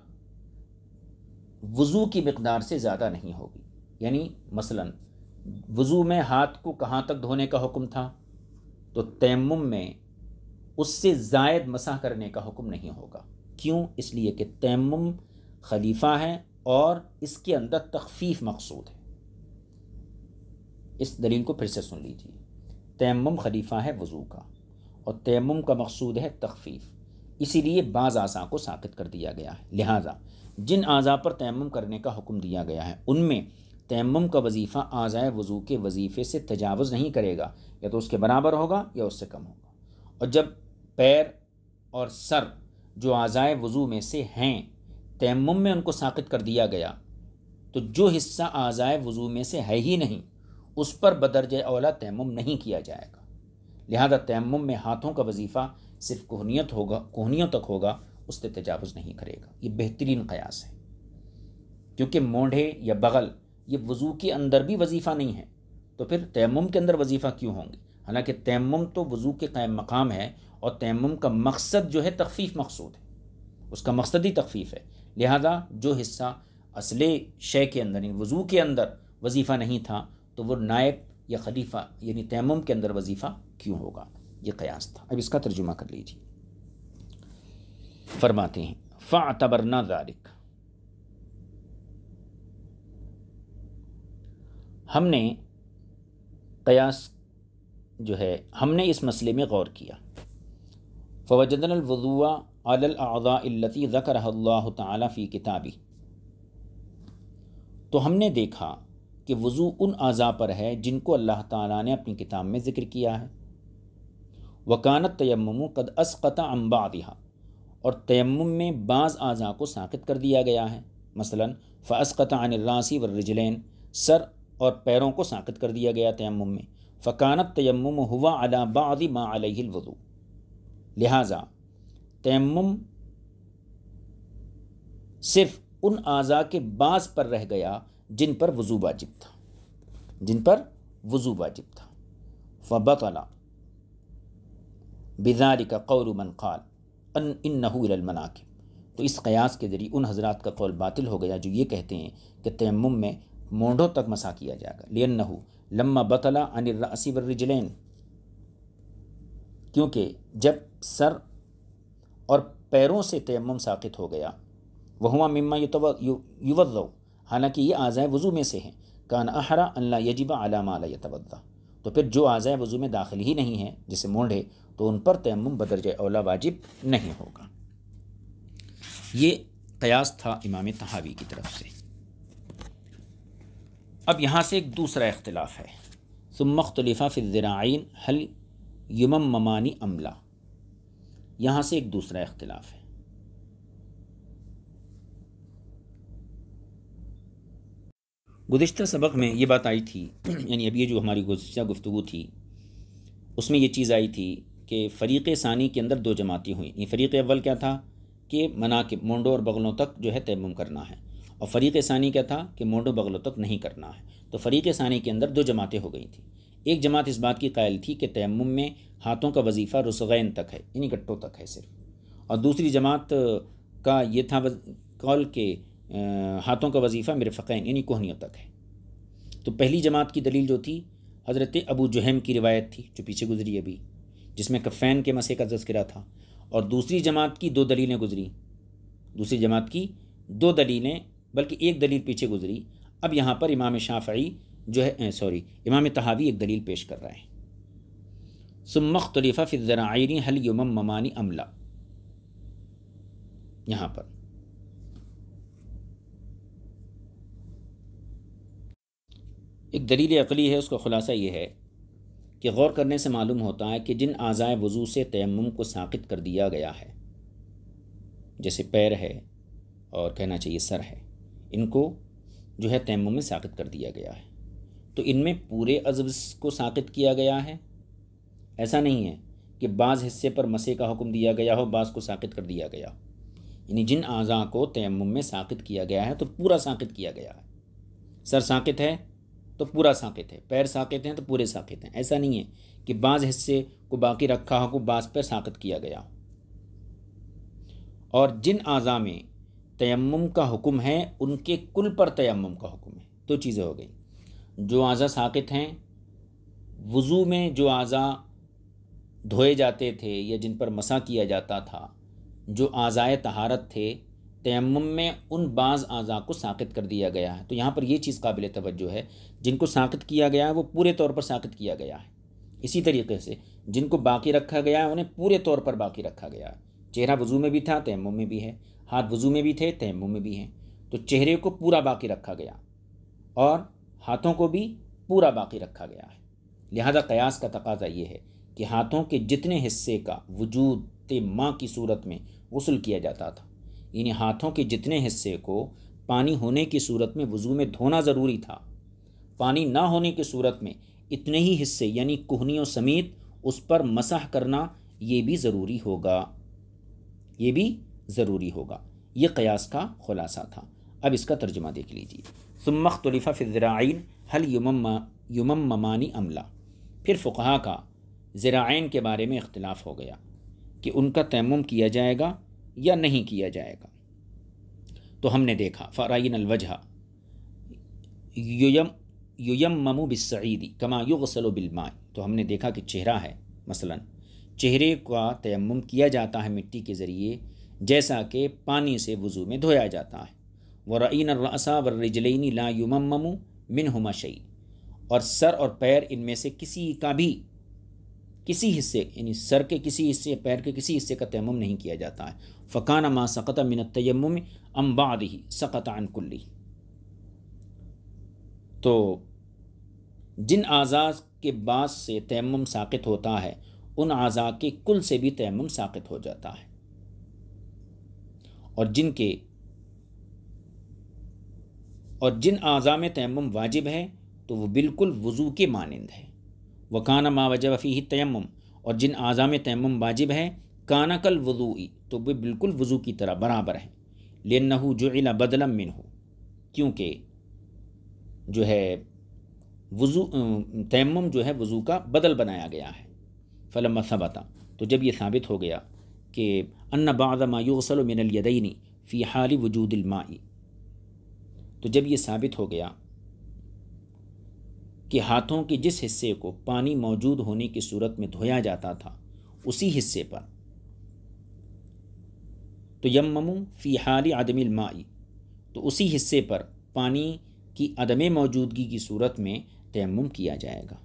وضو کی مقدار سے زیادہ نہیں ہوگی۔ یعنی مثلا وضو میں ہاتھ کو کہاں تک دھونے کا حکم تھا، تو تیمم میں اس سے زائد مسح کرنے کا حکم نہیں ہوگا۔ کیوں؟ اس لیے کہ تیمم خلیفہ ہے اور اس کے اندر تخفیف مقصود ہے۔ اس دلیل کو پھر سے سن لیجیے، تیمم خلیفہ ہے وضو کا اور تیمم کا مقصود ہے تخفیف، اسی لیے بعض اعضاء کو ساقط کر دیا گیا ہے۔ لہٰذا جن اعضاء پر تیمم کرنے کا حکم دیا گیا ہے ان میں تیمم کا وظیفہ اعضائے وضو کے وظیفے سے تجاوز نہیں کرے گا، یا تو اس کے برابر ہوگا یا اس سے کم ہوگا۔ اور جب پیر اور سر جو اعضائے وضو میں سے ہیں تیمم میں ان کو ساقط کر دیا گیا، تو جو حصہ اعضائے وضو میں سے ہے ہی نہیں اس پر بدرجہ اولا تیمم نہیں کیا جائے گا۔ لہذا تیمم میں ہاتھوں کا وظیفہ صرف کوہنیوں تک ہوگا، اس سے تجاوز نہیں کرے گا۔ یہ بہترین قیاس ہے، کیونکہ مونڈھے یا بغل یہ وضو کے اندر بھی وظیفہ نہیں ہے، تو پھر تیمم کے اندر وظیفہ کیوں ہوں گے؟ حالانکہ تیمم تو وضو کے قائم مقام ہے اور تیمم کا مقصد جو ہے تخفیف مقصود ہے، اس کا مقصد ہی تخفیف ہے۔ لہذا جو حصہ اصل شے کے اندر یعنی وضو کے اندر وظیفہ نہیں تھا تو وہ نائب یا خلیفہ یعنی تیمم کے اندر وظیفہ کیوں ہوگا؟ یہ قیاس تھا۔ اب اس کا ترجمہ کر لیجیے۔ فرماتے ہیں فَاعْتَبَرْنَا ذَلِكَ، ہم نے قیاس جو ہے ہم نے اس مسئلے میں غور کیا۔ فوجدنا الوضوء على الاعضاء التي ذكرها الله تعالى في كتابه، تو ہم نے دیکھا کہ وضو ان اعضاء پر ہے جن کو اللہ تعالیٰ نے اپنی کتاب میں ذکر کیا ہے۔ وكان التيمم قد اسقط عن بعضها، اور تیمم میں بعض اعضاء کو ساقط کر دیا گیا ہے، مثلا فاسقط عن الراس والرجلين، سر اور پیروں کو ساقط کر دیا گیا تیمم میں۔ فكان التيمم هو على بعض ما عليه الوضوء، لہٰذا تیمم صرف ان اعضاء کے بعض پر رہ گیا جن پر وضو واجب تھا، جن پر وضو واجب تھا۔ فبطل بذلك قول من قال انه الى المناکب، تو اس قیاس کے ذریعے ان حضرات کا قول باطل ہو گیا جو یہ کہتے ہیں کہ تیمم میں مونڈوں تک مسح کیا جائے گا، لأنه لما بطل عن الرأس والرجلين، کیونکہ جب سر اور پیروں سے تیمم ساقط ہو گیا، وہما مما یوضع، حالانکہ یہ اعضائے وضو میں سے ہیں، کان احرا ان لا یجب علی ما لا یتوضا، تو پھر جو اعضائے وضو میں داخل ہی نہیں ہیں جیسے مونڈھے، تو ان پر تیمم بدرجہ اولا واجب نہیں ہوگا۔ یہ قیاس تھا امام طحاوی کی طرف سے۔ اب یہاں سے ایک دوسرا اختلاف ہے، ثم اختلف فی الذراعین هل یمممان ام لا، یہاں سے ایک دوسرا اختلاف ہے۔ گزشتہ سبق میں یہ بات آئی تھی، یعنی اب یہ جو ہماری گزشتہ گفتگو تھی اس میں یہ چیز آئی تھی کہ فریق ثانی کے اندر دو جماعتیں ہوئیں۔ یہ فریق اول کیا تھا کہ مناکب مونڈوں اور بغلوں تک جو ہے تیمم کرنا ہے، اور فریق ثانی کیا تھا کہ مونڈوں بغلوں تک نہیں کرنا ہے۔ تو فریق ثانی کے اندر دو جماعتیں ہو گئی تھیں۔ ایک جماعت اس بات کی قائل تھی کہ تیمم میں ہاتھوں کا وظیفہ رسغین تک ہے، یعنی گٹوں تک ہے صرف، اور دوسری جماعت کا یہ تھا قول کہ ہاتھوں کا وظیفہ مرفقین یعنی کوہنیوں تک ہے۔ تو پہلی جماعت کی دلیل جو تھی حضرت ابو جہم کی روایت تھی جو پیچھے گزری ابھی، جس میں کفین کے مسح کا تذکرہ تھا، اور دوسری جماعت کی دو دلیلیں گزری، دوسری جماعت کی دو دلیلیں بلکہ ایک دلیل پیچھے گزری۔ اب یہاں پر امام شافعی جو ہے امام طحاوی ایک دلیل پیش کر رہے ہیں، ثم اختلف فی الذراعین هل یمممان ام لا، یہاں پر ایک دلیل عقلی ہے، اس کا خلاصہ یہ ہے کہ غور کرنے سے معلوم ہوتا ہے کہ جن اعضائے وضو سے تیمم کو ساقط کر دیا گیا ہے، جیسے پیر ہے اور کہنا چاہیے سر ہے، ان کو جو ہے تیمم میں ساقط کر دیا گیا ہے، تو ان میں پورے عضو کو ساقط کیا گیا ہے؟ ایسا نہیں ہے کہ بعض حصے پر مسح کا حکم دیا گیا ہو، بعض کو ساقط کر دیا گیا ہو۔ یعنی جن اعضاء کو تیمم میں ساقط کیا گیا ہے تو پورا ساقط کیا گیا ہے۔ سر ساقط ہے تو پورا ساقط ہے، پیر ساقط ہیں تو پورے ساقط ہیں۔ ایسا نہیں ہے کہ بعض حصے کو باقی رکھا ہو، بعض پر ساقط کیا گیا ہو۔ اور جن اعضاء میں تیمم کا حکم ہے ان کے کل پر تیمم کا حکم ہے۔ دو چیزیں ہو گئی، جو اعضاء ساقط ہیں، وضو میں جو اعضاء دھوئے جاتے تھے یا جن پر مسح کیا جاتا تھا، جو اعضائے طہارت تھے، تیمم میں ان بعض اعضاء کو ساقط کر دیا گیا ہے۔ تو یہاں پر یہ چیز قابل توجہ ہے، جن کو ساقط کیا گیا ہے وہ پورے طور پر ساقط کیا گیا ہے۔ اسی طریقے سے جن کو باقی رکھا گیا ہے انہیں پورے طور پر باقی رکھا گیا ہے۔ چہرہ وضو میں بھی تھا، تیمم میں بھی ہے، ہاتھ وضو میں بھی تھے، تیمم میں بھی ہیں، تو چہرے کو پورا باقی رکھا گیا اور ہاتھوں کو بھی پورا باقی رکھا گیا ہے۔ لہذا قیاس کا تقاضا یہ ہے کہ ہاتھوں کے جتنے حصے کا وجود ماء کی صورت میں غسل کیا جاتا تھا، یعنی ہاتھوں کے جتنے حصے کو پانی ہونے کی صورت میں وضو میں دھونا ضروری تھا، پانی نہ ہونے کی صورت میں اتنے ہی حصے یعنی کہنیوں سمیت اس پر مسح کرنا یہ بھی ضروری ہوگا، یہ بھی ضروری ہوگا۔ یہ قیاس کا خلاصہ تھا۔ اب اس کا ترجمہ دیکھ لیجیے۔ ثم اختلف فی الذراعین هل یمممان ام لا، پھر فقہا کا ذراعین کے بارے میں اختلاف ہو گیا کہ ان کا تیمم کیا جائے گا یا نہیں کیا جائے گا۔ تو ہم نے دیکھا فرائن الوجہ یمم بالصعید کما یغسل بالماء، تو ہم نے دیکھا کہ چہرہ ہے، مثلا چہرے کا تیمم کیا جاتا ہے مٹی کے ذریعے جیسا کہ پانی سے وضو میں دھویا جاتا ہے۔ ورائن الرأس والرجلین لا یممم منہما شیء، اور سر اور پیر ان میں سے کسی حصے یعنی سر کے کسی حصے، پیر کے کسی حصے کا تیمم نہیں کیا جاتا ہے۔ فکان ما سقط من التیمم ام بعدہ سقط عن کلی، تو جن اعضاء کے بعد سے تیمم ساقط ہوتا ہے ان اعضاء کے کل سے بھی تیمم ساقط ہو جاتا ہے، اور جن اعضاء میں تیمم واجب ہے تو وہ بالکل وضو کے مانند ہے۔ وَكَانَ مَا وَجَبَ فِيهِ التَّيَمُّمُ، اور جن اعضاء میں تیمم واجب ہے كَانَ كَالْوُضُوءِ، تو وہ بالکل وضو کی طرح برابر ہیں۔ لِأَنَّهُ جُعِلَ بَدْلًا مِنْهُ، کیونکہ جو ہے تیمم جو ہے وضو کا بدل بنایا گیا ہے۔ فلما ثبت، تو جب یہ ثابت ہو گیا کہ ان بعض ما یغسل من الیدین فی حال وجود الماء، تو جب یہ ثابت ہو گیا کہ ہاتھوں کے جس حصے کو پانی موجود ہونے کی صورت میں دھویا جاتا تھا اسی حصے پر تو یممو فی حال عدم الماء، تو اسی حصے پر پانی کی عدم موجودگی کی صورت میں تیمم کیا جائے گا۔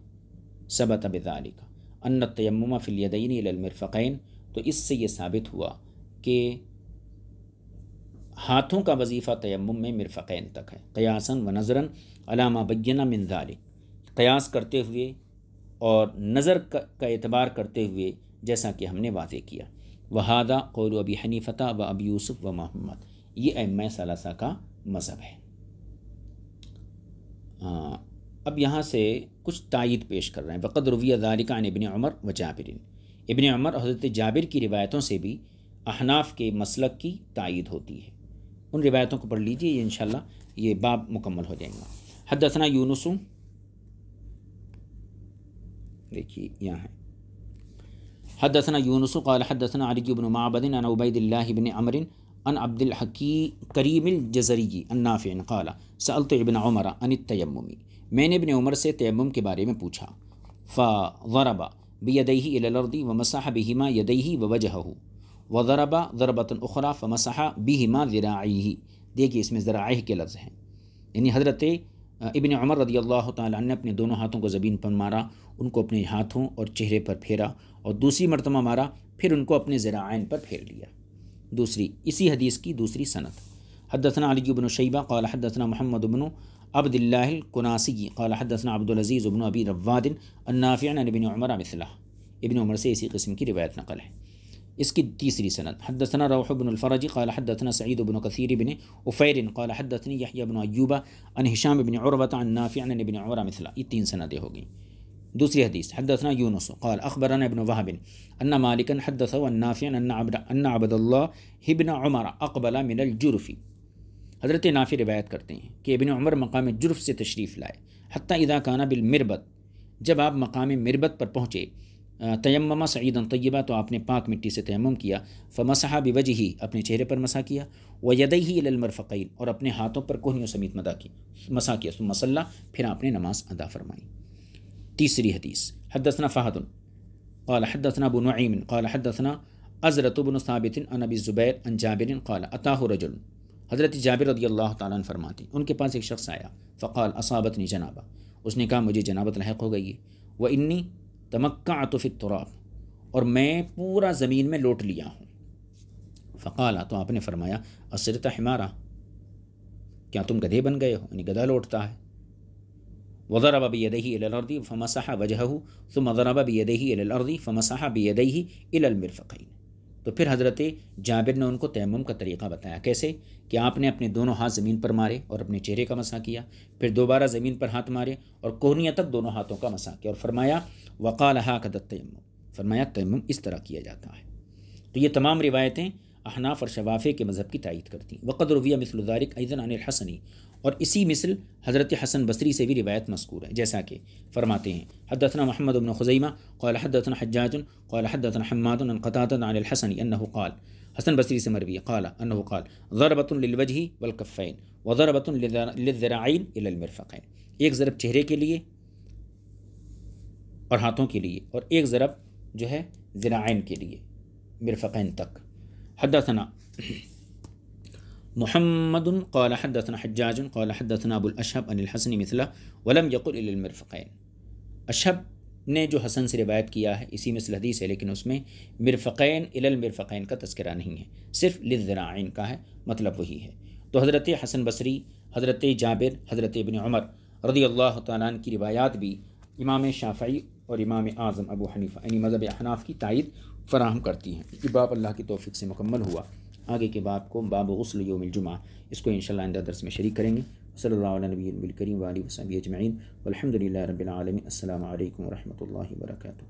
ثبت بذالک ان التیمم فی الیدین الی المرفقین، تو اس سے یہ ثابت ہوا کہ ہاتھوں کا وظیفہ تیمم میں مرفقین تک ہے، قیاسا و نظرا علی ما بینا من ذالک، قیاس کرتے ہوئے اور نظر کا اعتبار کرتے ہوئے جیسا کہ ہم نے واضح کیا۔ وہذا قول ابی حنیفہ و ابی یوسف و محمد، یہ ائمہ ثلاثہ کا مذہب ہے۔ اب یہاں سے کچھ تائید پیش کر رہے ہیں۔ وقد روی ذالک عن ابن عمر و جابر، ابن عمر اور حضرت جابر کی روایتوں سے بھی احناف کے مسلک کی تائید ہوتی ہے۔ ان روایتوں کو پڑھ لیجئے، یہ انشاءاللہ یہ باب مکمل ہو جائیں گا۔ حدثنا یونس، دیکھیے یہاں ہے، حدثنا یونس قال حدثنا علی بن معبد عن عبید اللہ بن عمر عن عبد الحکیم کریم الجزری عن نافع قال سألت ابن عمر عن التیمم، میں نے ابن عمر سے تیمم کے بارے میں پوچھا۔ فضرب بیدیہ الی الارض ومسح بہما یدیہ ووجہہ وضرب ضربۃ اخری فمسح بہما ذراعیہ، دیکھیے اس میں ذراعیہ کے لفظ ہیں، یعنی حضرت ابن عمر رضی اللہ تعالیٰ عنہ نے اپنے دونوں ہاتھوں کو زمین پر مارا، ان کو اپنے ہاتھوں اور چہرے پر پھیرا اور دوسری مرتبہ مارا، پھر ان کو اپنے ذراعین پر پھیر لیا۔ دوسری اسی حدیث کی دوسری سند۔ حدثنا علی بن شیبہ قال حدثنا محمد بن عبد اللہ الکناسی قال حدثنا عبد العزیز بن ابی رواد النافع عن ابن عمر مثلہ، ابن عمر سے اسی قسم کی روایت نقل ہے۔ اس کی تیسری سند حدثنا روح بن الفرج قال حدثنا سعید بن کثیر بن عفیر قال حدثني یحیی بن ایوب عن ہشام بن عروہ عن نافع عن ابن عمر مثلہ، یہ 3 سندیں ہو گئیں۔ دوسری حدیث حدثنا یونس قال اخبرنا ابن وهب ان مالکا حدثه عن نافع ان عبد الله ابن عمر اقبل من الجرف، حضرت نافع روایت کرتے ہیں کہ ابن عمر مقام جرف سے تشریف لائے، حتی اذا کان بالمربط، جب آپ مقام مربط پر پہنچے، تیمم سعیدا طیبا، تو آپ نے پاک مٹی سے تیمم کیا، فمسح بوجہہ، اپنے چہرے پر مسح کیا، ویدیہ الی المرفقین، اور اپنے ہاتھوں پر کوہنیوں سمیت مسح کیا، ثم صلی، پھر آپ نے نماز ادا فرمائی۔ تیسری حدیث حدثنا فہد قال حدثنا ابو نعیم قال حدثنا عزرۃ بن ثابت عن ابی الزبیر عن جابر قال اتاہ رجل، حضرت جابر رضی اللہ تعالیٰ عنہ فرماتے ہیں ان کے پاس ایک شخص آیا، فقال اصابتنی جنابہ، اس نے کہا مجھے جنابت لاحق ہو گئی ہے، وانی تمکعت فی التراب، اور میں پورا زمین میں لوٹ لیا ہوں۔ فقال، تو آپ نے فرمایا اصرت حمارا، کیا تم گدھے بن گئے ہو، یعنی گدھا لوٹتا ہے۔ وضرب بيديه الى الارض فمسح وجهه ثم ضرب بيديه الى الارض فمسح بيديه الى المرفقين، تو پھر حضرت جابر نے ان کو تیمم کا طریقہ بتایا، کیسے کہ آپ نے اپنے دونوں ہاتھ زمین پر مارے اور اپنے چہرے کا مسح کیا، پھر دوبارہ زمین پر ہاتھ مارے اور کوہنیاں تک دونوں ہاتھوں کا مسح کیا، اور فرمایا وقال هكذا التيمم، فرمایا تیمم اس طرح کیا جاتا ہے۔ تو یہ تمام روایتیں احناف اور شوافے کے مذہب کی تائید کرتی ہیں۔ وقد روی مثل ذلك ايضا عن الحسنی، اور اسی مثل حضرت حسن بصری سے بھی روایت مذکور ہے، جیسا کہ فرماتے ہیں حدثنا محمد بن خزیمہ قال حدثنا حجاج قال حدثنا حماد عن قتادة عن الحسن انه قال، حسن بصری سے مروی قال انه قال ضربۃ للوجہ والکفین وضربۃ للذراعین الى المرفقین، ایک ضرب چہرے کے لیے اور ہاتھوں کے لیے، اور ایک ضرب جو ہے ذراعین کے لیے مرفقین تک۔ حدثنا محمد قال حدثنا حجاج قال حدثنا ابو الاشهب عن الحسن مثله ولم يقل الى المرفقين، اشہب نے جو حسن سے روایت کیا ہے اسی مثل حدیث ہے، لیکن اس میں مرفقین الى المرفقین کا تذکرہ نہیں ہے، صرف للذراعین کا ہے، مطلب وہی ہے۔ تو حضرت حسن بصری، حضرت جابر، حضرت ابن عمر رضی اللہ تعالیٰ عنہ کی روایات بھی امام شافعی اور امام اعظم ابو حنیفہ یعنی مذہب احناف کی تائید فراہم کرتی ہیں۔ یہ باب اللہ کی توفیق سے مکمل ہوا۔ آگے کے باب کو باب غسل یوم الجمعہ، اس کو انشاءاللہ آئندہ درس میں شریک کریں گے۔ صلی اللہ علیہ نبی الکریم وآلہ وصحبہ اجمعین والحمد للہ رب العالمین۔ السلام علیکم ورحمۃ اللہ وبرکاتہ۔